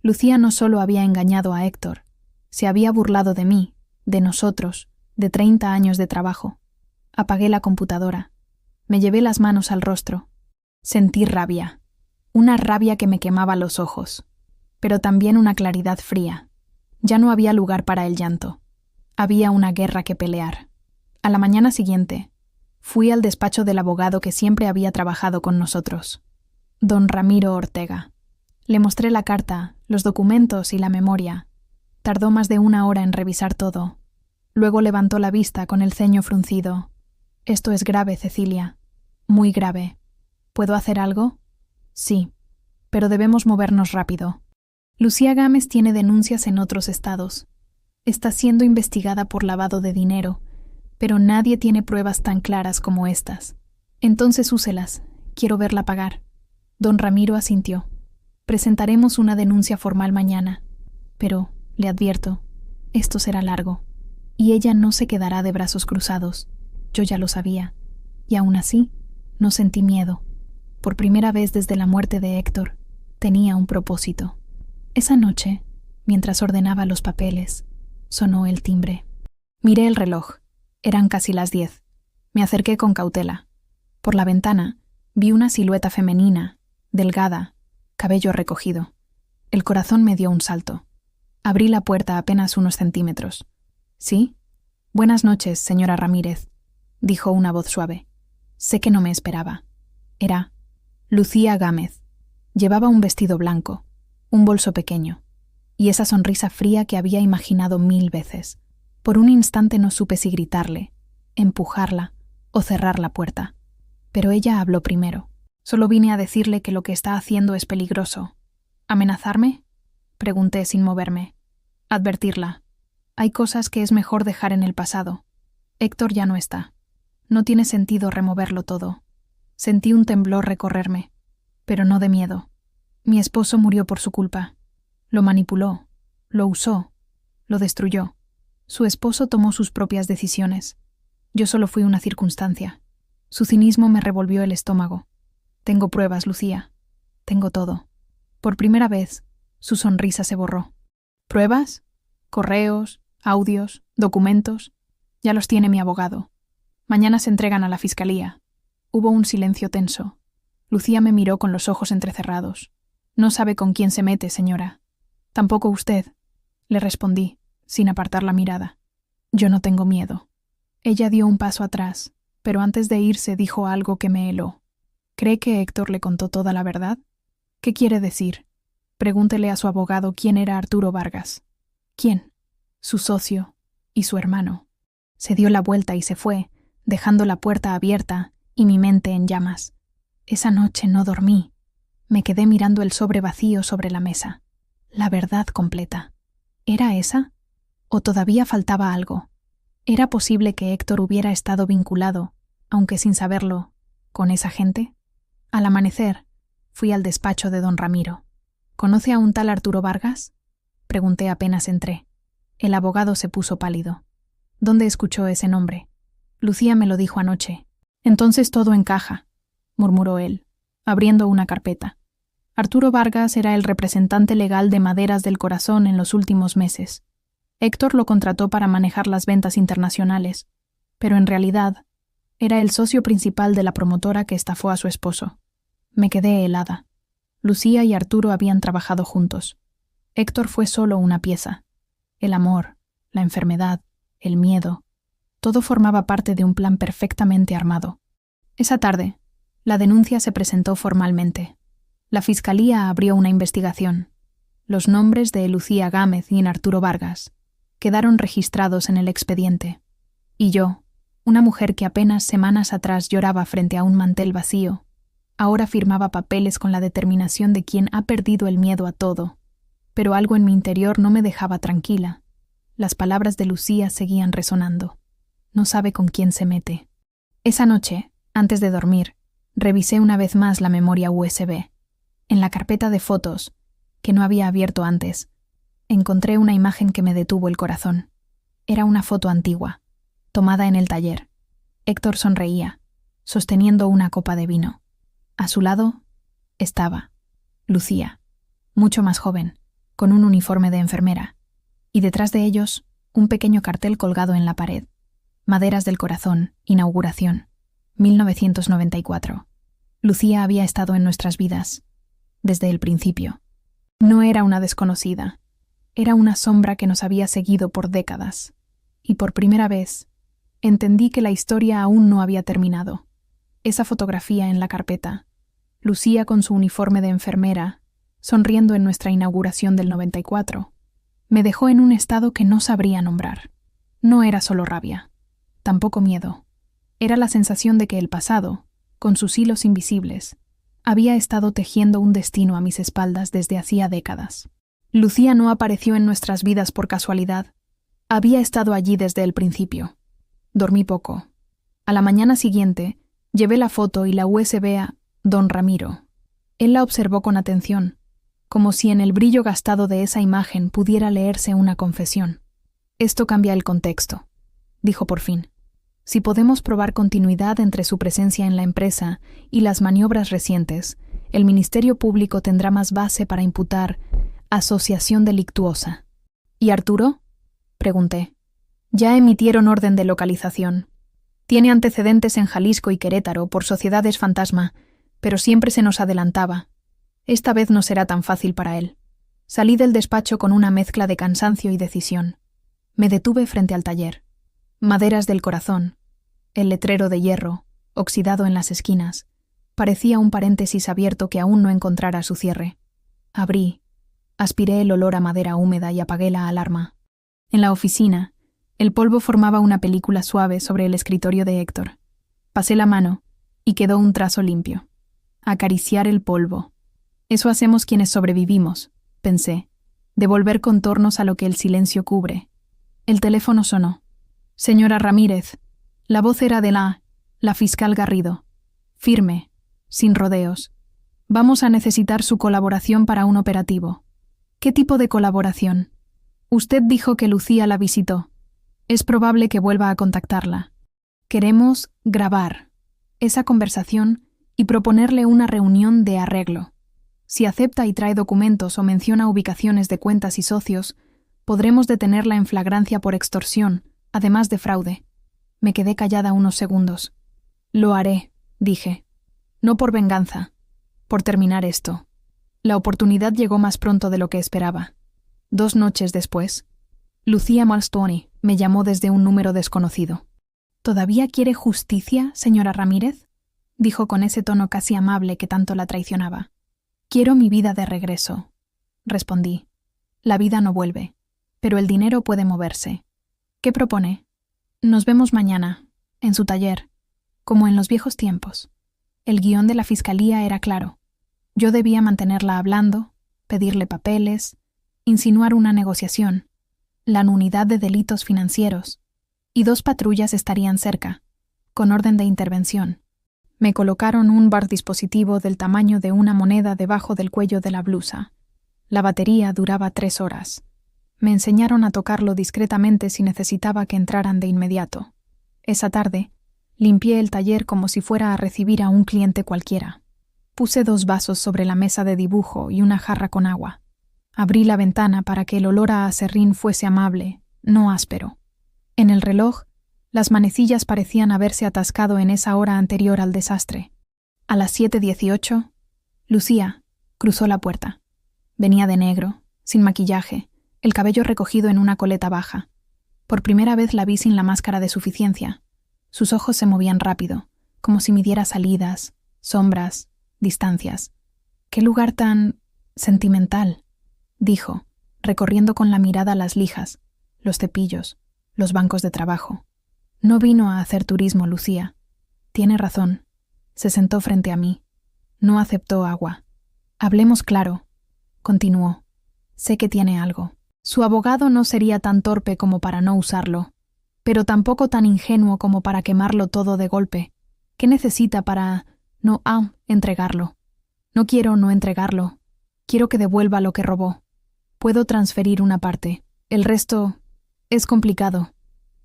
Speaker 1: Lucía no solo había engañado a Héctor, se había burlado de mí, de nosotros, de 30 años de trabajo. Apagué la computadora. Me llevé las manos al rostro. Sentí rabia. Una rabia que me quemaba los ojos, pero también una claridad fría. Ya no había lugar para el llanto. Había una guerra que pelear. A la mañana siguiente, fui al despacho del abogado que siempre había trabajado con nosotros, don Ramiro Ortega. Le mostré la carta, los documentos y la memoria. Tardó más de 1 hora en revisar todo. Luego levantó la vista con el ceño fruncido. «Esto es grave, Cecilia. Muy grave. ¿Puedo hacer algo?» «Sí, pero debemos movernos rápido. Lucía Gámez tiene denuncias en otros estados. Está siendo investigada por lavado de dinero, pero nadie tiene pruebas tan claras como estas. Entonces úselas. Quiero verla pagar». Don Ramiro asintió. «Presentaremos una denuncia formal mañana, pero, le advierto, esto será largo. Y ella no se quedará de brazos cruzados. Yo ya lo sabía. Y aún así, no sentí miedo. Por primera vez desde la muerte de Héctor, tenía un propósito. Esa noche, mientras ordenaba los papeles, sonó el timbre. Miré el reloj. Eran casi las 10. Me acerqué con cautela. Por la ventana, vi una silueta femenina, delgada, cabello recogido. El corazón me dio un salto. Abrí la puerta apenas unos centímetros. «¿Sí? Buenas noches, señora Ramírez», dijo una voz suave. Sé que no me esperaba. Era Lucía Gámez. Llevaba un vestido blanco, un bolso pequeño, y esa sonrisa fría que había imaginado 1000 veces. Por un instante no supe si gritarle, empujarla o cerrar la puerta. Pero ella habló primero. «Solo vine a decirle que lo que está haciendo es peligroso». «¿Amenazarme?», pregunté sin moverme. «Advertirla. Hay cosas que es mejor dejar en el pasado. Héctor ya no está. No tiene sentido removerlo todo». Sentí un temblor recorrerme, pero no de miedo. Mi esposo murió por su culpa. Lo manipuló, lo usó, lo destruyó. Su esposo tomó sus propias decisiones. Yo solo fui una circunstancia. Su cinismo me revolvió el estómago. «Tengo pruebas, Lucía. Tengo todo». Por primera vez, su sonrisa se borró. «¿Pruebas? Correos, audios, documentos. Ya los tiene mi abogado. Mañana se entregan a la fiscalía». Hubo un silencio tenso. Lucía me miró con los ojos entrecerrados. «No sabe con quién se mete, señora». «Tampoco usted», le respondí, sin apartar la mirada. «Yo no tengo miedo». Ella dio un paso atrás, pero antes de irse dijo algo que me heló. «¿Cree que Héctor le contó toda la verdad?». «¿Qué quiere decir?». «Pregúntele a su abogado quién era Arturo Vargas». «¿Quién?». «Su socio y su hermano». Se dio la vuelta y se fue, dejando la puerta abierta y mi mente en llamas. Esa noche no dormí. Me quedé mirando el sobre vacío sobre la mesa. La verdad completa. ¿Era esa? ¿O todavía faltaba algo? ¿Era posible que Héctor hubiera estado vinculado, aunque sin saberlo, con esa gente? Al amanecer, fui al despacho de don Ramiro. «¿Conoce a un tal Arturo Vargas?», pregunté apenas entré. El abogado se puso pálido. «¿Dónde escuchó ese nombre?». «Lucía me lo dijo anoche». «Entonces todo encaja», murmuró él, abriendo una carpeta. Arturo Vargas era el representante legal de Maderas del Corazón en los últimos meses. Héctor lo contrató para manejar las ventas internacionales, pero en realidad era el socio principal de la promotora que estafó a su esposo. Me quedé helada. Lucía y Arturo habían trabajado juntos. Héctor fue solo una pieza. El amor, la enfermedad, el miedo, todo formaba parte de un plan perfectamente armado. Esa tarde, la denuncia se presentó formalmente. La fiscalía abrió una investigación. Los nombres de Lucía Gámez y Arturo Vargas quedaron registrados en el expediente. Y yo, una mujer que apenas semanas atrás lloraba frente a un mantel vacío, ahora firmaba papeles con la determinación de quien ha perdido el miedo a todo. Pero algo en mi interior no me dejaba tranquila. Las palabras de Lucía seguían resonando. No sabe con quién se mete. Esa noche, antes de dormir, revisé una vez más la memoria USB. En la carpeta de fotos, que no había abierto antes, encontré una imagen que me detuvo el corazón. Era una foto antigua, tomada en el taller. Héctor sonreía, sosteniendo una copa de vino. A su lado estaba Lucía, mucho más joven, con un uniforme de enfermera, y detrás de ellos un pequeño cartel colgado en la pared. Maderas del Corazón, inauguración, 1994. Lucía había estado en nuestras vidas, desde el principio. No era una desconocida, era una sombra que nos había seguido por décadas. Y por primera vez, entendí que la historia aún no había terminado. Esa fotografía en la carpeta, Lucía con su uniforme de enfermera, sonriendo en nuestra inauguración del 94, me dejó en un estado que no sabría nombrar. No era solo rabia, tampoco miedo. Era la sensación de que el pasado, con sus hilos invisibles, había estado tejiendo un destino a mis espaldas desde hacía décadas. Lucía no apareció en nuestras vidas por casualidad. Había estado allí desde el principio. Dormí poco. A la mañana siguiente, llevé la foto y la USB a don Ramiro. Él la observó con atención, como si en el brillo gastado de esa imagen pudiera leerse una confesión. Esto cambia el contexto, dijo por fin. Si podemos probar continuidad entre su presencia en la empresa y las maniobras recientes, el Ministerio Público tendrá más base para imputar asociación delictuosa. ¿Y Arturo?, pregunté. Ya emitieron orden de localización. Tiene antecedentes en Jalisco y Querétaro por sociedades fantasma, pero siempre se nos adelantaba. Esta vez no será tan fácil para él. Salí del despacho con una mezcla de cansancio y decisión. Me detuve frente al taller. Maderas del Corazón, el letrero de hierro, oxidado en las esquinas, parecía un paréntesis abierto que aún no encontrara su cierre. Abrí, aspiré el olor a madera húmeda y apagué la alarma. En la oficina, el polvo formaba una película suave sobre el escritorio de Héctor. Pasé la mano y quedó un trazo limpio. Acariciar el polvo. Eso hacemos quienes sobrevivimos, pensé. Devolver contornos a lo que el silencio cubre. El teléfono sonó. Señora Ramírez. La voz era de la fiscal Garrido. Firme, sin rodeos. Vamos a necesitar su colaboración para un operativo. ¿Qué tipo de colaboración? Usted dijo que Lucía la visitó. Es probable que vuelva a contactarla. Queremos grabar esa conversación y proponerle una reunión de arreglo. Si acepta y trae documentos o menciona ubicaciones de cuentas y socios, podremos detenerla en flagrancia por extorsión, además de fraude. Me quedé callada unos segundos. Lo haré, dije. No por venganza, por terminar esto. La oportunidad llegó más pronto de lo que esperaba. 2 noches después, Lucía Malstoni me llamó desde un número desconocido. ¿Todavía quiere justicia, señora Ramírez?, dijo con ese tono casi amable que tanto la traicionaba. Quiero mi vida de regreso, respondí. La vida no vuelve, pero el dinero puede moverse. ¿Qué propone? Nos vemos mañana, en su taller, como en los viejos tiempos. El guión de la fiscalía era claro. Yo debía mantenerla hablando, pedirle papeles, insinuar una negociación, la nulidad de delitos financieros, y 2 patrullas estarían cerca, con orden de intervención. Me colocaron un dispositivo del tamaño de una moneda debajo del cuello de la blusa. La batería duraba 3 horas. Me enseñaron a tocarlo discretamente si necesitaba que entraran de inmediato. Esa tarde, limpié el taller como si fuera a recibir a un cliente cualquiera. Puse 2 vasos sobre la mesa de dibujo y una jarra con agua. Abrí la ventana para que el olor a aserrín fuese amable, no áspero. En el reloj, las manecillas parecían haberse atascado en esa hora anterior al desastre. A las 7:18, Lucía cruzó la puerta. Venía de negro, sin maquillaje, el cabello recogido en una coleta baja. Por primera vez la vi sin la máscara de suficiencia. Sus ojos se movían rápido, como si midiera salidas, sombras, distancias. ¡Qué lugar tan sentimental!, dijo, recorriendo con la mirada las lijas, los cepillos, los bancos de trabajo. No vino a hacer turismo, Lucía. Tiene razón. Se sentó frente a mí. No aceptó agua. Hablemos claro, continuó. Sé que tiene algo. Su abogado no sería tan torpe como para no usarlo, pero tampoco tan ingenuo como para quemarlo todo de golpe. ¿Qué necesita para no entregarlo? No quiero no entregarlo. Quiero que devuelva lo que robó. Puedo transferir una parte. El resto es complicado.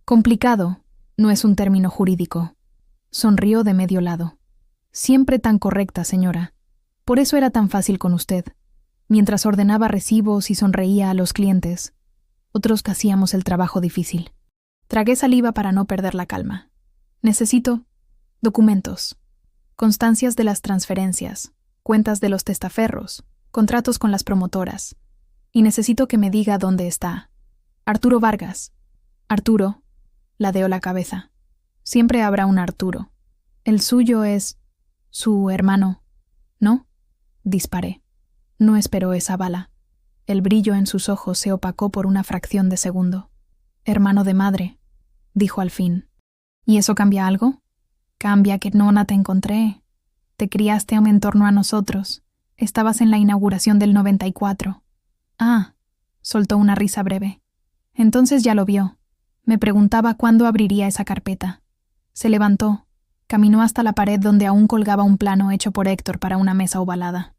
Speaker 1: Complicado no es un término jurídico. Sonrió de medio lado. Siempre tan correcta, señora. Por eso era tan fácil con usted. Mientras ordenaba recibos y sonreía a los clientes, otros que hacíamos el trabajo difícil. Tragué saliva para no perder la calma. Necesito documentos, constancias de las transferencias, cuentas de los testaferros, contratos con las promotoras. Y necesito que me diga dónde está. Arturo Vargas. Arturo, ladeó la cabeza. Siempre habrá un Arturo. El suyo es su hermano, ¿no? Disparé. No esperó esa bala. El brillo en sus ojos se opacó por una fracción de segundo. Hermano de madre, dijo al fin. ¿Y eso cambia algo? Cambia que no te encontré. Te criaste en torno a nosotros. Estabas en la inauguración del 94. Ah, soltó una risa breve. Entonces ya lo vio. Me preguntaba cuándo abriría esa carpeta. Se levantó, caminó hasta la pared donde aún colgaba un plano hecho por Héctor para una mesa ovalada.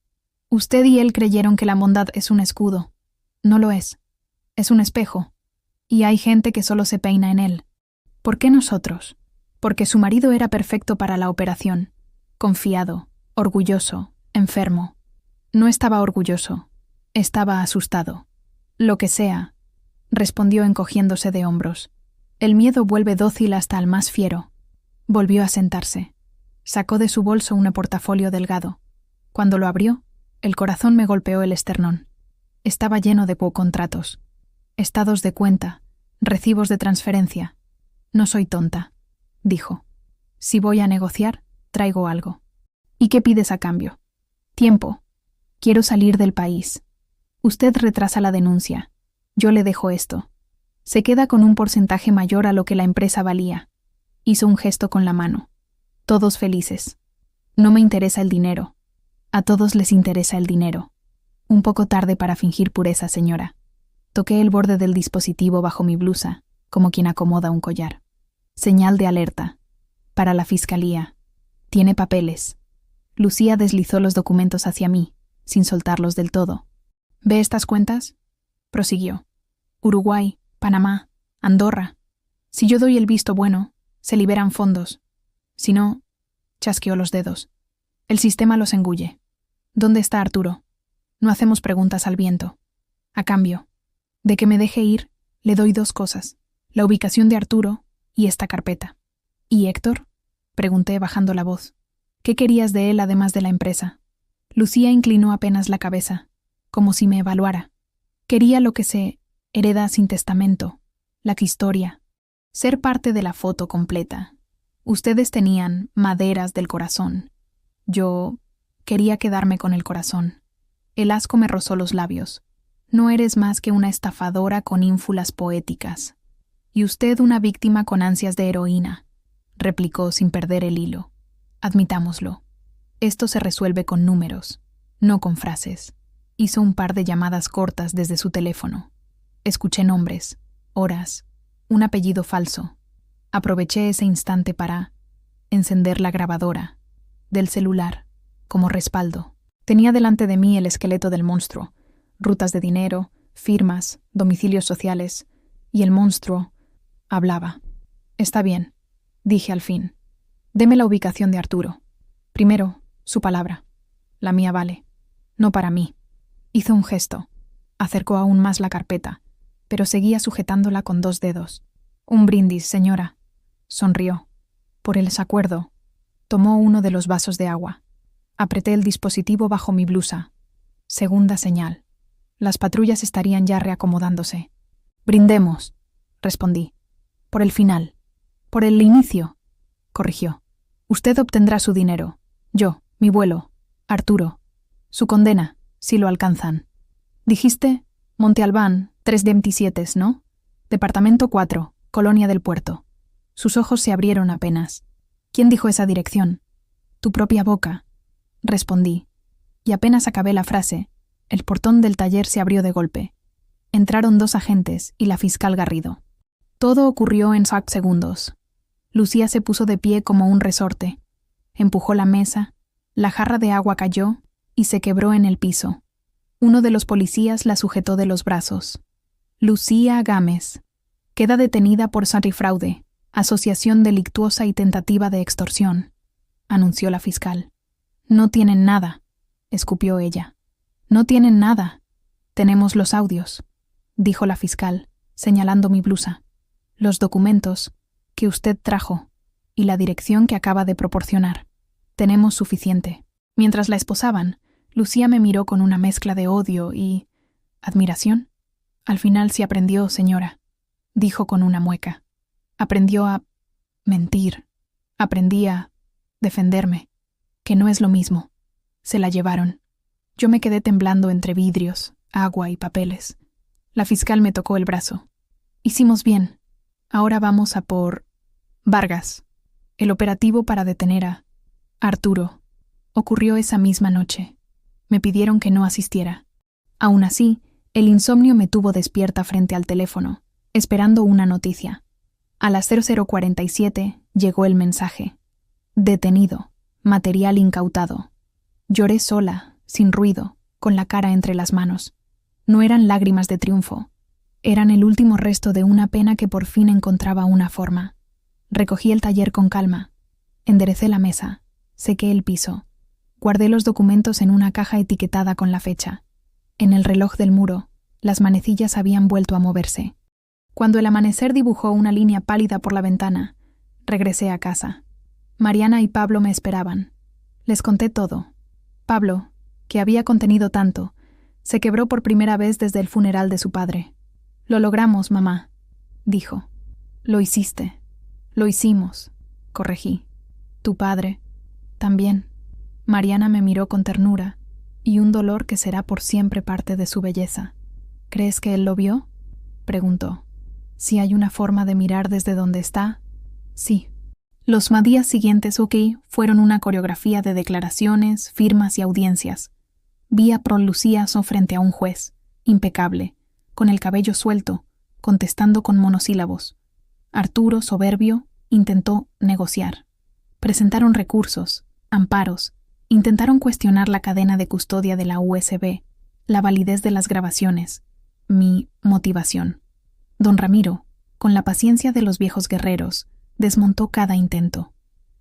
Speaker 1: Usted y él creyeron que la bondad es un escudo. No lo es. Es un espejo. Y hay gente que solo se peina en él. ¿Por qué nosotros? Porque su marido era perfecto para la operación. Confiado, orgulloso, enfermo. No estaba orgulloso. Estaba asustado. Lo que sea, respondió encogiéndose de hombros. El miedo vuelve dócil hasta al más fiero. Volvió a sentarse. Sacó de su bolso un portafolio delgado. Cuando lo abrió, el corazón me golpeó el esternón. Estaba lleno de contratos. Estados de cuenta, recibos de transferencia. No soy tonta, dijo. Si voy a negociar, traigo algo. ¿Y qué pides a cambio? Tiempo. Quiero salir del país. Usted retrasa la denuncia. Yo le dejo esto. Se queda con un porcentaje mayor a lo que la empresa valía. Hizo un gesto con la mano. Todos felices. No me interesa el dinero. A todos les interesa el dinero. Un poco tarde para fingir pureza, señora. Toqué el borde del dispositivo bajo mi blusa, como quien acomoda un collar. Señal de alerta. Para la fiscalía. Tiene papeles. Lucía deslizó los documentos hacia mí, sin soltarlos del todo. ¿Ve estas cuentas? Prosiguió. Uruguay, Panamá, Andorra. Si yo doy el visto bueno, se liberan fondos. Si no, chasqueó los dedos. El sistema los engulle. ¿Dónde está Arturo? No hacemos preguntas al viento. A cambio de que me deje ir, le doy dos cosas. La ubicación de Arturo y esta carpeta. ¿Y Héctor? Pregunté bajando la voz. ¿Qué querías de él además de la empresa? Lucía inclinó apenas la cabeza, como si me evaluara. Quería lo que se hereda sin testamento, la historia. Ser parte de la foto completa. Ustedes tenían maderas del corazón. Yo quería quedarme con el corazón. El asco me rozó los labios. No eres más que una estafadora con ínfulas poéticas. Y usted una víctima con ansias de heroína, replicó sin perder el hilo. Admitámoslo. Esto se resuelve con números, no con frases. Hizo un par de llamadas cortas desde su teléfono. Escuché nombres, horas, un apellido falso. Aproveché ese instante para encender la grabadora del celular, como respaldo. Tenía delante de mí el esqueleto del monstruo, rutas de dinero, firmas, domicilios sociales, y el monstruo hablaba. Está bien, dije al fin. Deme la ubicación de Arturo. Primero, su palabra. La mía vale. No para mí. Hizo un gesto. Acercó aún más la carpeta, pero seguía sujetándola con dos dedos. Un brindis, señora. Sonrió. Por el desacuerdo. Tomó uno de los vasos de agua. Apreté el dispositivo bajo mi blusa. Segunda señal. Las patrullas estarían ya reacomodándose. Brindemos, respondí. Por el final. Por el inicio, corrigió. Usted obtendrá su dinero. Yo, mi vuelo, Arturo. Su condena, si lo alcanzan. Dijiste Monte Albán, 327, ¿no? Departamento 4, Colonia del Puerto. Sus ojos se abrieron apenas. ¿Quién dijo esa dirección? Tu propia boca, respondí. Y apenas acabé la frase, el portón del taller se abrió de golpe. Entraron 2 agentes y la fiscal Garrido. Todo ocurrió en 6 segundos. Lucía se puso de pie como un resorte. Empujó la mesa, la jarra de agua cayó y se quebró en el piso. Uno de los policías la sujetó de los brazos. Lucía Gámez. Queda detenida por sarifraude, asociación delictuosa y tentativa de extorsión, anunció la fiscal. No tienen nada, escupió ella. No tienen nada. Tenemos los audios, dijo la fiscal, señalando mi blusa. Los documentos que usted trajo y la dirección que acaba de proporcionar. Tenemos suficiente. Mientras la esposaban, Lucía me miró con una mezcla de odio y admiración. Al final sí aprendió, señora, dijo con una mueca. Aprendió a mentir. Aprendí a defenderme, que no es lo mismo. Se la llevaron. Yo me quedé temblando entre vidrios, agua y papeles. La fiscal me tocó el brazo. Hicimos bien. Ahora vamos a por Vargas. El operativo para detener a Arturo ocurrió esa misma noche. Me pidieron que no asistiera. Aún así, el insomnio me tuvo despierta frente al teléfono, esperando una noticia. A las 00:47 llegó el mensaje. Detenido. Material incautado. Lloré sola, sin ruido, con la cara entre las manos. No eran lágrimas de triunfo. Eran el último resto de una pena que por fin encontraba una forma. Recogí el taller con calma. Enderecé la mesa. Sequé el piso. Guardé los documentos en una caja etiquetada con la fecha. En el reloj del muro, las manecillas habían vuelto a moverse. Cuando el amanecer dibujó una línea pálida por la ventana, regresé a casa. Mariana y Pablo me esperaban. Les conté todo. Pablo, que había contenido tanto, se quebró por primera vez desde el funeral de su padre. «Lo logramos, mamá», dijo. «Lo hiciste. Lo hicimos», corregí. «Tu padre. También». Mariana me miró con ternura y un dolor que será por siempre parte de su belleza. «¿Crees que él lo vio?», preguntó. «Si hay una forma de mirar desde donde está, sí». Los días siguientes fueron una coreografía de declaraciones, firmas y audiencias. Vi a Lucía frente a un juez, impecable, con el cabello suelto, contestando con monosílabos. Arturo, soberbio, intentó negociar. Presentaron recursos, amparos, intentaron cuestionar la cadena de custodia de la USB, la validez de las grabaciones, mi motivación. Don Ramiro, con la paciencia de los viejos guerreros, desmontó cada intento.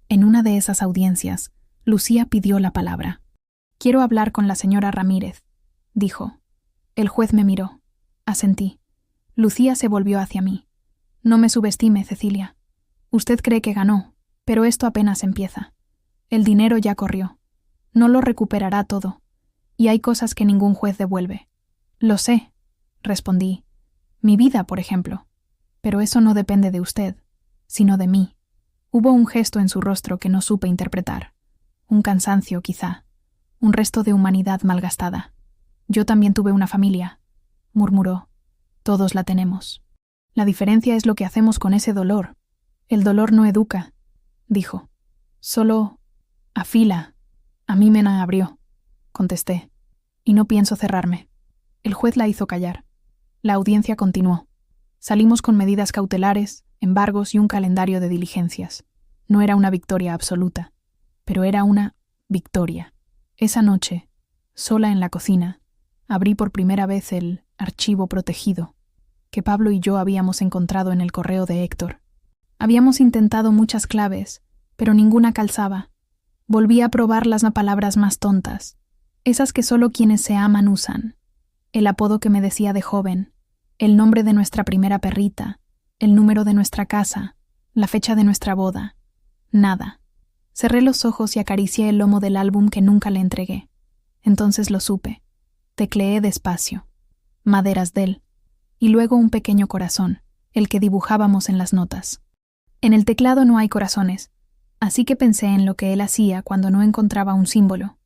Speaker 1: En una de esas audiencias, Lucía pidió la palabra. «Quiero hablar con la señora Ramírez», dijo. El juez me miró. Asentí. Lucía se volvió hacia mí. «No me subestime, Cecilia. Usted cree que ganó, pero esto apenas empieza. El dinero ya corrió. No lo recuperará todo. Y hay cosas que ningún juez devuelve». «Lo sé», respondí. «Mi vida, por ejemplo. Pero eso no depende de usted, sino de mí». Hubo un gesto en su rostro que no supe interpretar. Un cansancio, quizá. Un resto de humanidad malgastada. «Yo también tuve una familia», murmuró. «Todos la tenemos. La diferencia es lo que hacemos con ese dolor. El dolor no educa», dijo. «Solo afila». «A mí me abrió», contesté. «Y no pienso cerrarme». El juez la hizo callar. La audiencia continuó. Salimos con medidas cautelares, embargos y un calendario de diligencias. No era una victoria absoluta, pero era una victoria. Esa noche, sola en la cocina, abrí por primera vez el archivo protegido que Pablo y yo habíamos encontrado en el correo de Héctor. Habíamos intentado muchas claves, pero ninguna calzaba. Volví a probar las palabras más tontas, esas que solo quienes se aman usan. El apodo que me decía de joven, el nombre de nuestra primera perrita, el número de nuestra casa, la fecha de nuestra boda. Nada. Cerré los ojos y acaricié el lomo del álbum que nunca le entregué. Entonces lo supe. Tecleé despacio. Maderas del. Y luego un pequeño corazón, el que dibujábamos en las notas. En el teclado no hay corazones, así que pensé en lo que él hacía cuando no encontraba un símbolo.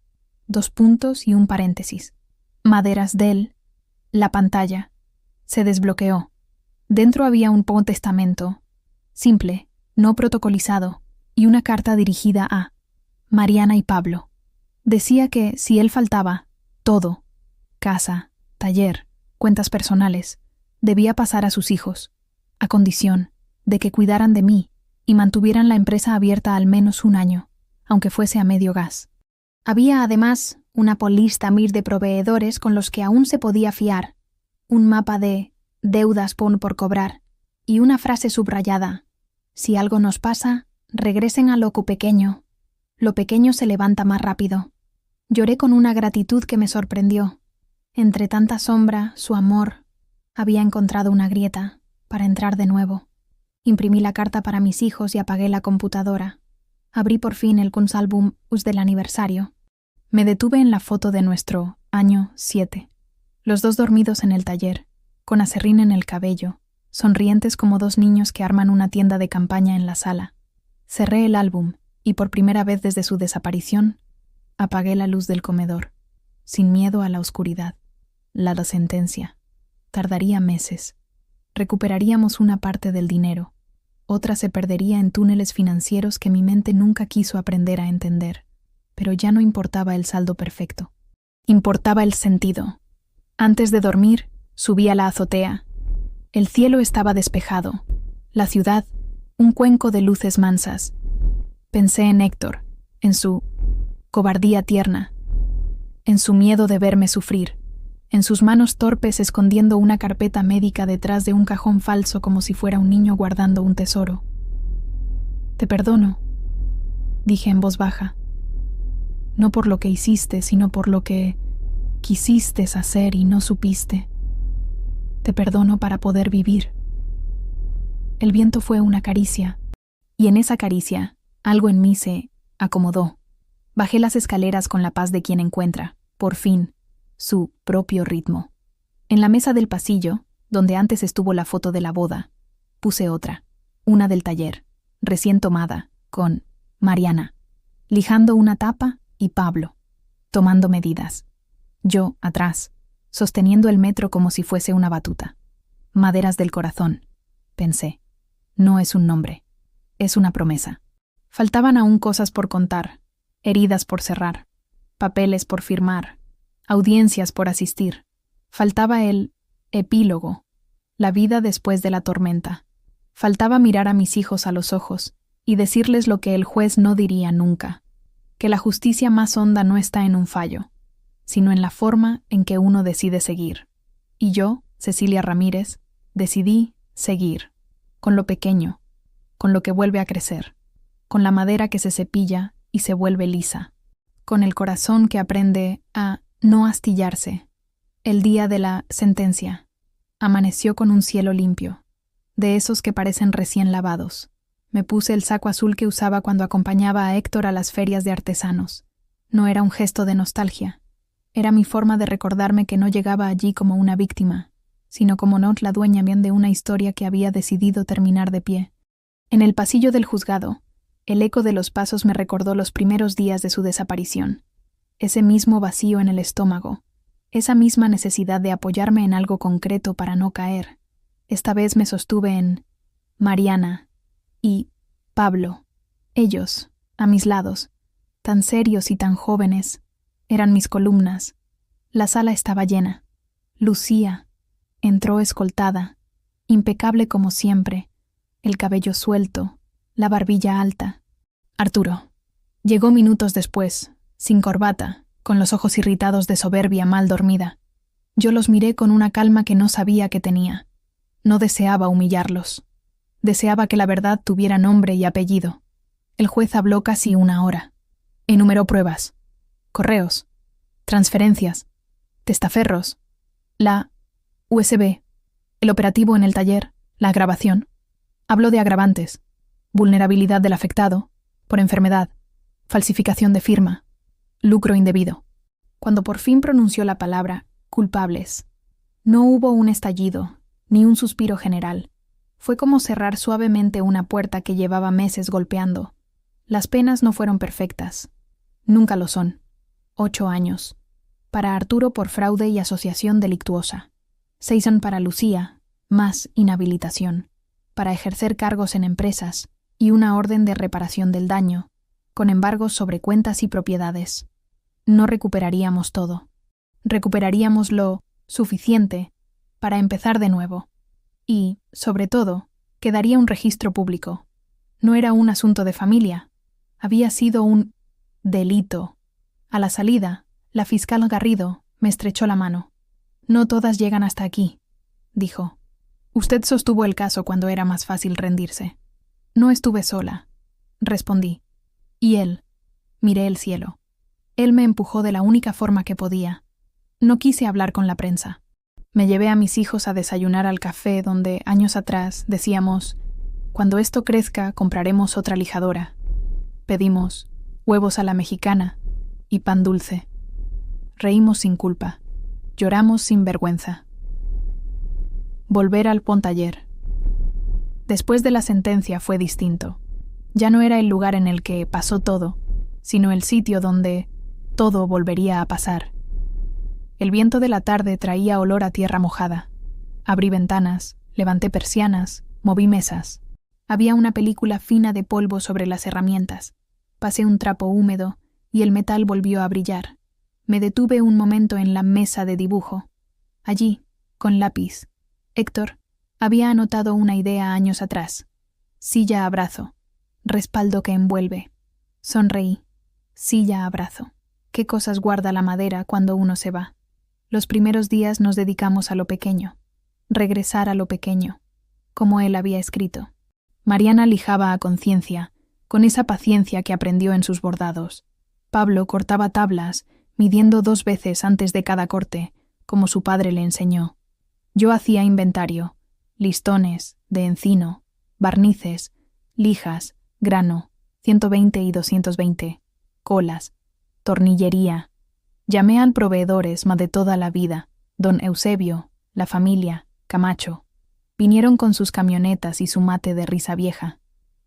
Speaker 1: 2 puntos y un paréntesis. Maderas del. La pantalla se desbloqueó. Dentro había un testamento, simple, no protocolizado, y una carta dirigida a Mariana y Pablo. Decía que, si él faltaba, todo, casa, taller, cuentas personales, debía pasar a sus hijos, a condición de que cuidaran de mí y mantuvieran la empresa abierta al menos un año, aunque fuese a medio gas. Había además una lista de proveedores con los que aún se podía fiar, un mapa de deudas por cobrar y una frase subrayada: si algo nos pasa, regresen a lo pequeño. Lo pequeño se levanta más rápido. Lloré con una gratitud que me sorprendió. Entre tanta sombra, su amor había encontrado una grieta para entrar de nuevo. Imprimí la carta para mis hijos y apagué la computadora. Abrí por fin el álbum del aniversario. Me detuve en la foto de nuestro año 7. Los dos dormidos en el taller, con aserrín en el cabello, sonrientes como dos niños que arman una tienda de campaña en la sala. Cerré el álbum y por primera vez desde su desaparición, apagué la luz del comedor, sin miedo a la oscuridad. La sentencia. Tardaría meses. Recuperaríamos una parte del dinero. Otra se perdería en túneles financieros que mi mente nunca quiso aprender a entender. Pero ya no importaba el saldo perfecto. Importaba el sentido. Antes de dormir, subí a la azotea. El cielo estaba despejado. La ciudad, un cuenco de luces mansas. Pensé en Héctor, en su cobardía tierna, en su miedo de verme sufrir, en sus manos torpes escondiendo una carpeta médica detrás de un cajón falso como si fuera un niño guardando un tesoro. «Te perdono», dije en voz baja. «No por lo que hiciste, sino por lo que quisiste hacer y no supiste. Te perdono para poder vivir». El viento fue una caricia, y en esa caricia algo en mí se acomodó. Bajé las escaleras con la paz de quien encuentra, por fin, su propio ritmo. En la mesa del pasillo, donde antes estuvo la foto de la boda, puse otra, una del taller, recién tomada, con Mariana, lijando una tapa y Pablo, tomando medidas. Yo, atrás, sosteniendo el metro como si fuese una batuta. Maderas del corazón, pensé. No es un nombre, es una promesa. Faltaban aún cosas por contar, heridas por cerrar, papeles por firmar, audiencias por asistir. Faltaba el epílogo, la vida después de la tormenta. Faltaba mirar a mis hijos a los ojos y decirles lo que el juez no diría nunca, que la justicia más honda no está en un fallo, sino en la forma en que uno decide seguir. Y yo, Cecilia Ramírez, decidí seguir, con lo pequeño, con lo que vuelve a crecer, con la madera que se cepilla y se vuelve lisa, con el corazón que aprende a no astillarse. El día de la sentencia amaneció con un cielo limpio, de esos que parecen recién lavados. Me puse el saco azul que usaba cuando acompañaba a Héctor a las ferias de artesanos. No era un gesto de nostalgia. Era mi forma de recordarme que no llegaba allí como una víctima, sino como la dueña bien de una historia que había decidido terminar de pie. En el pasillo del juzgado, el eco de los pasos me recordó los primeros días de su desaparición. Ese mismo vacío en el estómago, esa misma necesidad de apoyarme en algo concreto para no caer. Esta vez me sostuve en Mariana y Pablo. Ellos, a mis lados, tan serios y tan jóvenes, eran mis columnas. La sala estaba llena. Lucía entró escoltada, impecable como siempre, el cabello suelto, la barbilla alta. Arturo llegó minutos después, sin corbata, con los ojos irritados de soberbia mal dormida. Yo los miré con una calma que no sabía que tenía. No deseaba humillarlos. Deseaba que la verdad tuviera nombre y apellido. El juez habló casi una hora. Enumeró pruebas, correos, transferencias, testaferros, la USB, el operativo en el taller, la grabación. Habló de agravantes, vulnerabilidad del afectado, por enfermedad, falsificación de firma, lucro indebido. Cuando por fin pronunció la palabra culpables, no hubo un estallido, ni un suspiro general. Fue como cerrar suavemente una puerta que llevaba meses golpeando. Las penas no fueron perfectas. Nunca lo son. 8 años. Para Arturo por fraude y asociación delictuosa. Season para Lucía, más inhabilitación, para ejercer cargos en empresas y una orden de reparación del daño, con embargos sobre cuentas y propiedades. No recuperaríamos todo. Recuperaríamos lo suficiente para empezar de nuevo. Y, sobre todo, quedaría un registro público. No era un asunto de familia. Había sido un delito. A la salida, la fiscal Garrido me estrechó la mano. No todas llegan hasta aquí, dijo. Usted sostuvo el caso cuando era más fácil rendirse. No estuve sola, respondí. Y él, miré el cielo. Él me empujó de la única forma que podía. No quise hablar con la prensa. Me llevé a mis hijos a desayunar al café donde, años atrás, decíamos, cuando esto crezca, compraremos otra lijadora. Pedimos huevos a la mexicana y pan dulce. Reímos sin culpa. Lloramos sin vergüenza. Volver al Pontaller. Después de la sentencia fue distinto. Ya no era el lugar en el que pasó todo, sino el sitio donde todo volvería a pasar. El viento de la tarde traía olor a tierra mojada. Abrí ventanas, levanté persianas, moví mesas. Había una película fina de polvo sobre las herramientas. Pasé un trapo húmedo y el metal volvió a brillar. Me detuve un momento en la mesa de dibujo. Allí, con lápiz, Héctor había anotado una idea años atrás. Silla abrazo. Respaldo que envuelve. Sonreí. Silla abrazo. ¿Qué cosas guarda la madera cuando uno se va? Los primeros días nos dedicamos a lo pequeño. Regresar a lo pequeño. Como él había escrito. Mariana lijaba a conciencia, con esa paciencia que aprendió en sus bordados. Pablo cortaba tablas, midiendo 2 veces antes de cada corte, como su padre le enseñó. Yo hacía inventario, listones, de encino, barnices, lijas, grano, 120 y 220, colas, tornillería. Llamé al proveedores de toda la vida, don Eusebio, la familia, Camacho. Vinieron con sus camionetas y su mate de risa vieja.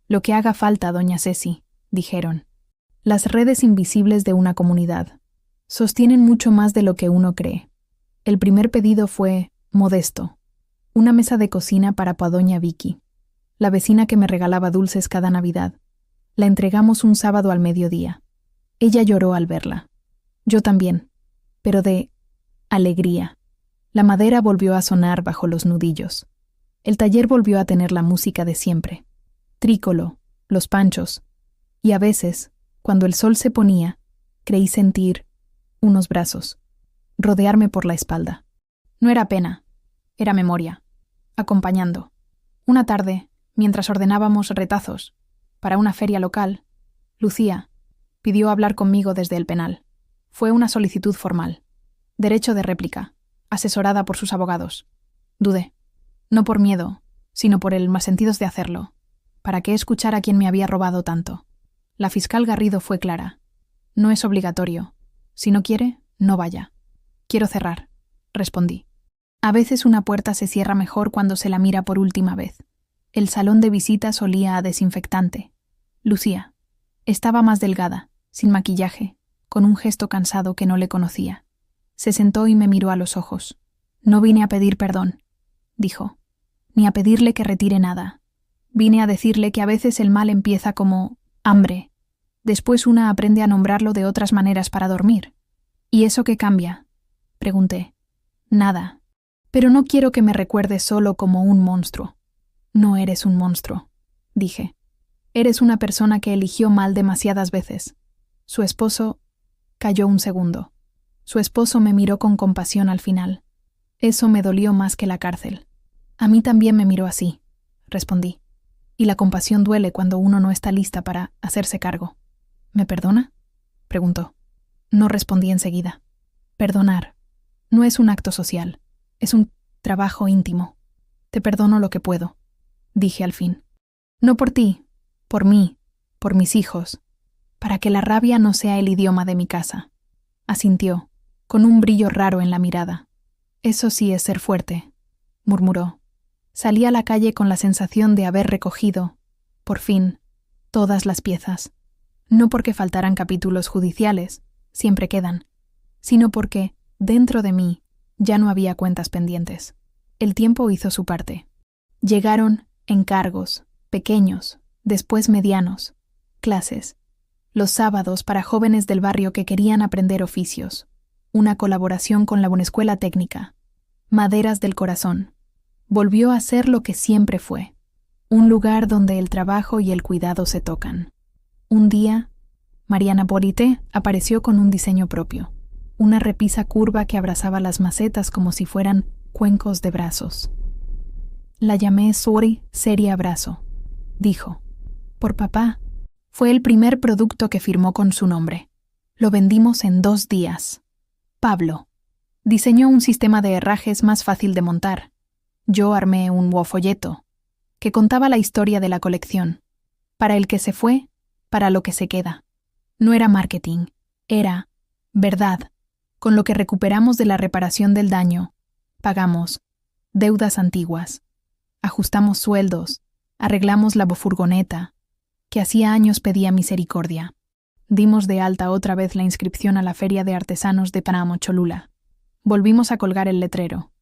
Speaker 1: Lo que haga falta, doña Ceci, dijeron. Las redes invisibles de una comunidad sostienen mucho más de lo que uno cree. El primer pedido fue modesto. Una mesa de cocina para doña Vicky, la vecina que me regalaba dulces cada Navidad. La entregamos un sábado al mediodía. Ella lloró al verla. Yo también, pero de alegría. La madera volvió a sonar bajo los nudillos. El taller volvió a tener la música de siempre. Trícolo, los panchos. Y a veces, cuando el sol se ponía, creí sentir unos brazos, rodearme por la espalda. No era pena, era memoria, acompañando. Una tarde, mientras ordenábamos retazos para una feria local, Lucía pidió hablar conmigo desde el penal. Fue una solicitud formal. Derecho de réplica, asesorada por sus abogados. Dudé. No por miedo, sino por el más sentidos de hacerlo. ¿Para qué escuchar a quien me había robado tanto? La fiscal Garrido fue clara. No es obligatorio. Si no quiere, no vaya. Quiero cerrar, respondí. A veces una puerta se cierra mejor cuando se la mira por última vez. El salón de visitas olía a desinfectante. Lucía estaba más delgada, sin maquillaje, con un gesto cansado que no le conocía. Se sentó y me miró a los ojos. No vine a pedir perdón, dijo, ni a pedirle que retire nada. Vine a decirle que a veces el mal empieza como hambre. Después una aprende a nombrarlo de otras maneras para dormir. ¿Y eso qué cambia? Pregunté. Nada. Pero no quiero que me recuerdes solo como un monstruo. No eres un monstruo, dije. Eres una persona que eligió mal demasiadas veces. Su esposo calló un segundo. Su esposo me miró con compasión al final. Eso me dolió más que la cárcel. A mí también me miró así, respondí. Y la compasión duele cuando uno no está lista para hacerse cargo. ¿Me perdona? Preguntó. No respondí enseguida. Perdonar no es un acto social, es un trabajo íntimo. Te perdono lo que puedo, dije al fin. No por ti, por mí, por mis hijos, para que la rabia no sea el idioma de mi casa. Asintió, con un brillo raro en la mirada. Eso sí es ser fuerte, murmuró. Salí a la calle con la sensación de haber recogido, por fin, todas las piezas. No porque faltaran capítulos judiciales, siempre quedan, sino porque, dentro de mí, ya no había cuentas pendientes. El tiempo hizo su parte. Llegaron encargos, pequeños, después medianos, clases, los sábados para jóvenes del barrio que querían aprender oficios, una colaboración con la Buenescuela Técnica, Maderas del Corazón. Volvió a ser lo que siempre fue, un lugar donde el trabajo y el cuidado se tocan. Un día, Mariana Borité apareció con un diseño propio, una repisa curva que abrazaba las macetas como si fueran cuencos de brazos. La llamé Sori Serie Abrazo, dijo. Por papá. Fue el primer producto que firmó con su nombre. Lo vendimos en 2 días. Pablo diseñó un sistema de herrajes más fácil de montar. Yo armé un folleto que contaba la historia de la colección. Para el que se fue, para lo que se queda. No era marketing, era verdad. Con lo que recuperamos de la reparación del daño, pagamos deudas antiguas, ajustamos sueldos, arreglamos la furgoneta, que hacía años pedía misericordia. Dimos de alta otra vez la inscripción a la Feria de Artesanos de Panamo Cholula. Volvimos a colgar el letrero,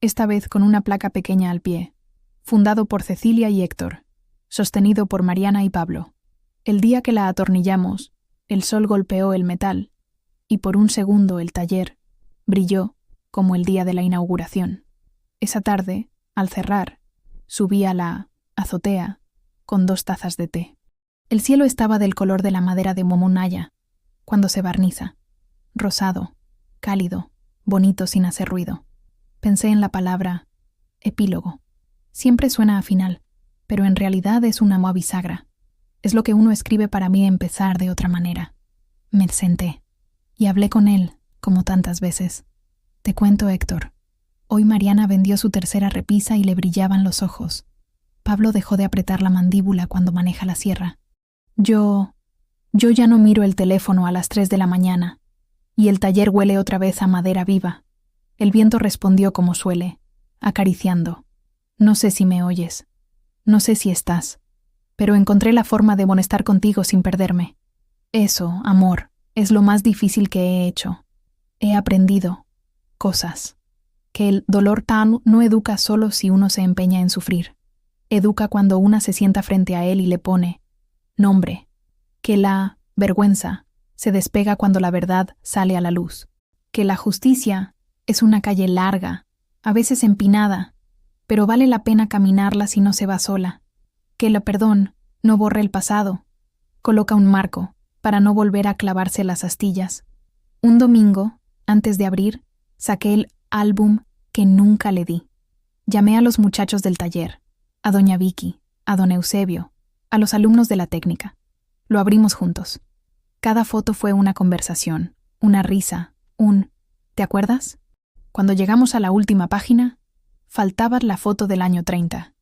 Speaker 1: esta vez con una placa pequeña al pie, fundado por Cecilia y Héctor, sostenido por Mariana y Pablo. El día que la atornillamos, el sol golpeó el metal, y por un segundo el taller brilló como el día de la inauguración. Esa tarde, al cerrar, subí a la azotea con 2 tazas de té. El cielo estaba del color de la madera de momonaya, cuando se barniza, rosado, cálido, bonito sin hacer ruido. Pensé en la palabra epílogo. Siempre suena a final, pero en realidad es una bisagra. Es lo que uno escribe para mí empezar de otra manera. Me senté y hablé con él, como tantas veces. Te cuento, Héctor. Hoy Mariana vendió su tercera repisa y le brillaban los ojos. Pablo dejó de apretar la mandíbula cuando maneja la sierra. Yo ya no miro el teléfono a las 3 de la mañana, y el taller huele otra vez a madera viva. El viento respondió como suele, acariciando. No sé si me oyes, no sé si estás, pero encontré la forma de estar contigo sin perderme. Eso, amor, es lo más difícil que he hecho. He aprendido cosas. Que el dolor tan no educa solo si uno se empeña en sufrir. Educa cuando una se sienta frente a él y le pone nombre. Que la vergüenza se despega cuando la verdad sale a la luz. Que la justicia es una calle larga, a veces empinada, pero vale la pena caminarla si no se va sola. Que el perdón no borra el pasado. Coloca un marco para no volver a clavarse las astillas. Un domingo, antes de abrir, saqué el álbum que nunca le di. Llamé a los muchachos del taller, a doña Vicky, a don Eusebio, a los alumnos de la técnica. Lo abrimos juntos. Cada foto fue una conversación, una risa, ¿te acuerdas? Cuando llegamos a la última página, faltaba la foto del año 30.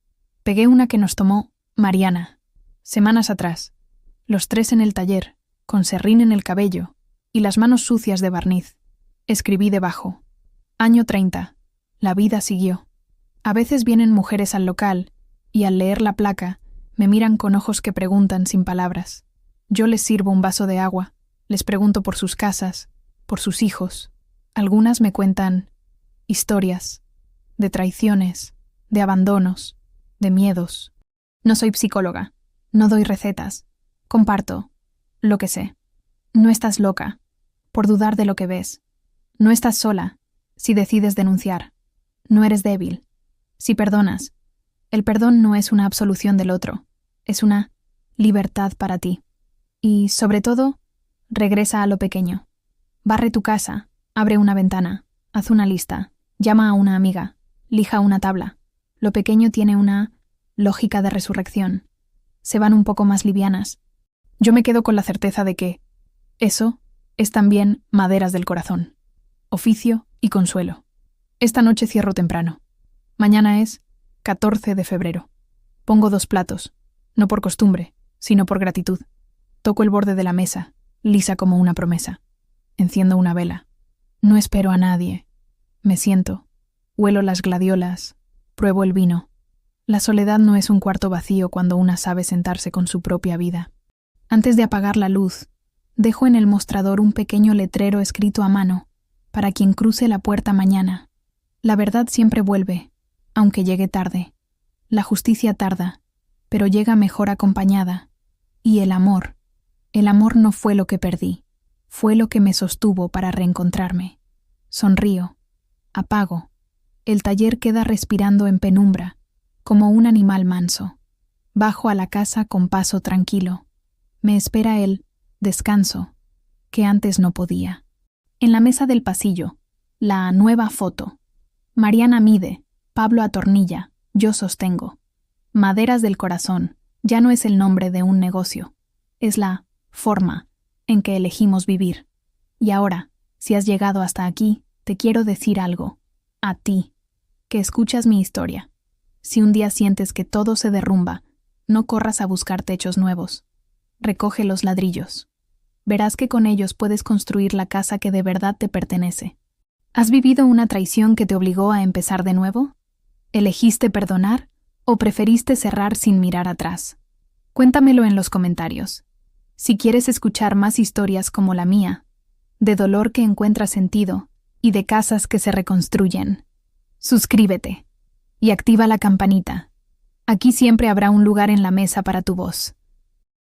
Speaker 1: Pegué una que nos tomó Mariana, semanas atrás, los 3 en el taller, con serrín en el cabello y las manos sucias de barniz. Escribí debajo: año 30. La vida siguió. A veces vienen mujeres al local y al leer la placa me miran con ojos que preguntan sin palabras. Yo les sirvo un vaso de agua, les pregunto por sus casas, por sus hijos. Algunas me cuentan historias, de traiciones, de abandonos, de miedos. No soy psicóloga, no doy recetas, comparto lo que sé. No estás loca por dudar de lo que ves. No estás sola si decides denunciar. No eres débil si perdonas. El perdón no es una absolución del otro, es una libertad para ti. Y, sobre todo, regresa a lo pequeño. Barre tu casa, abre una ventana, haz una lista, llama a una amiga, lija una tabla. Lo pequeño tiene una lógica de resurrección. Se van un poco más livianas. Yo me quedo con la certeza de que eso es también maderas del corazón, oficio y consuelo. Esta noche cierro temprano. Mañana es 14 de febrero. Pongo 2 platos, no por costumbre, sino por gratitud. Toco el borde de la mesa, lisa como una promesa. Enciendo una vela. No espero a nadie. Me siento, huelo las gladiolas, pruebo el vino. La soledad no es un cuarto vacío cuando una sabe sentarse con su propia vida. Antes de apagar la luz, dejo en el mostrador un pequeño letrero escrito a mano para quien cruce la puerta mañana. La verdad siempre vuelve, aunque llegue tarde. La justicia tarda, pero llega mejor acompañada. Y el amor no fue lo que perdí, fue lo que me sostuvo para reencontrarme. Sonrío, apago. El taller queda respirando en penumbra, como un animal manso. Bajo a la casa con paso tranquilo. Me espera el descanso, que antes no podía. En la mesa del pasillo, la nueva foto. Mariana mide, Pablo atornilla, yo sostengo. Maderas del corazón, ya no es el nombre de un negocio. Es la forma en que elegimos vivir. Y ahora, si has llegado hasta aquí, te quiero decir algo. A ti, que escuchas mi historia. Si un día sientes que todo se derrumba, no corras a buscar techos nuevos. Recoge los ladrillos. Verás que con ellos puedes construir la casa que de verdad te pertenece. ¿Has vivido una traición que te obligó a empezar de nuevo? ¿Elegiste perdonar o preferiste cerrar sin mirar atrás? Cuéntamelo en los comentarios. Si quieres escuchar más historias como la mía, de dolor que encuentra sentido y de casas que se reconstruyen, suscríbete y activa la campanita. Aquí siempre habrá un lugar en la mesa para tu voz.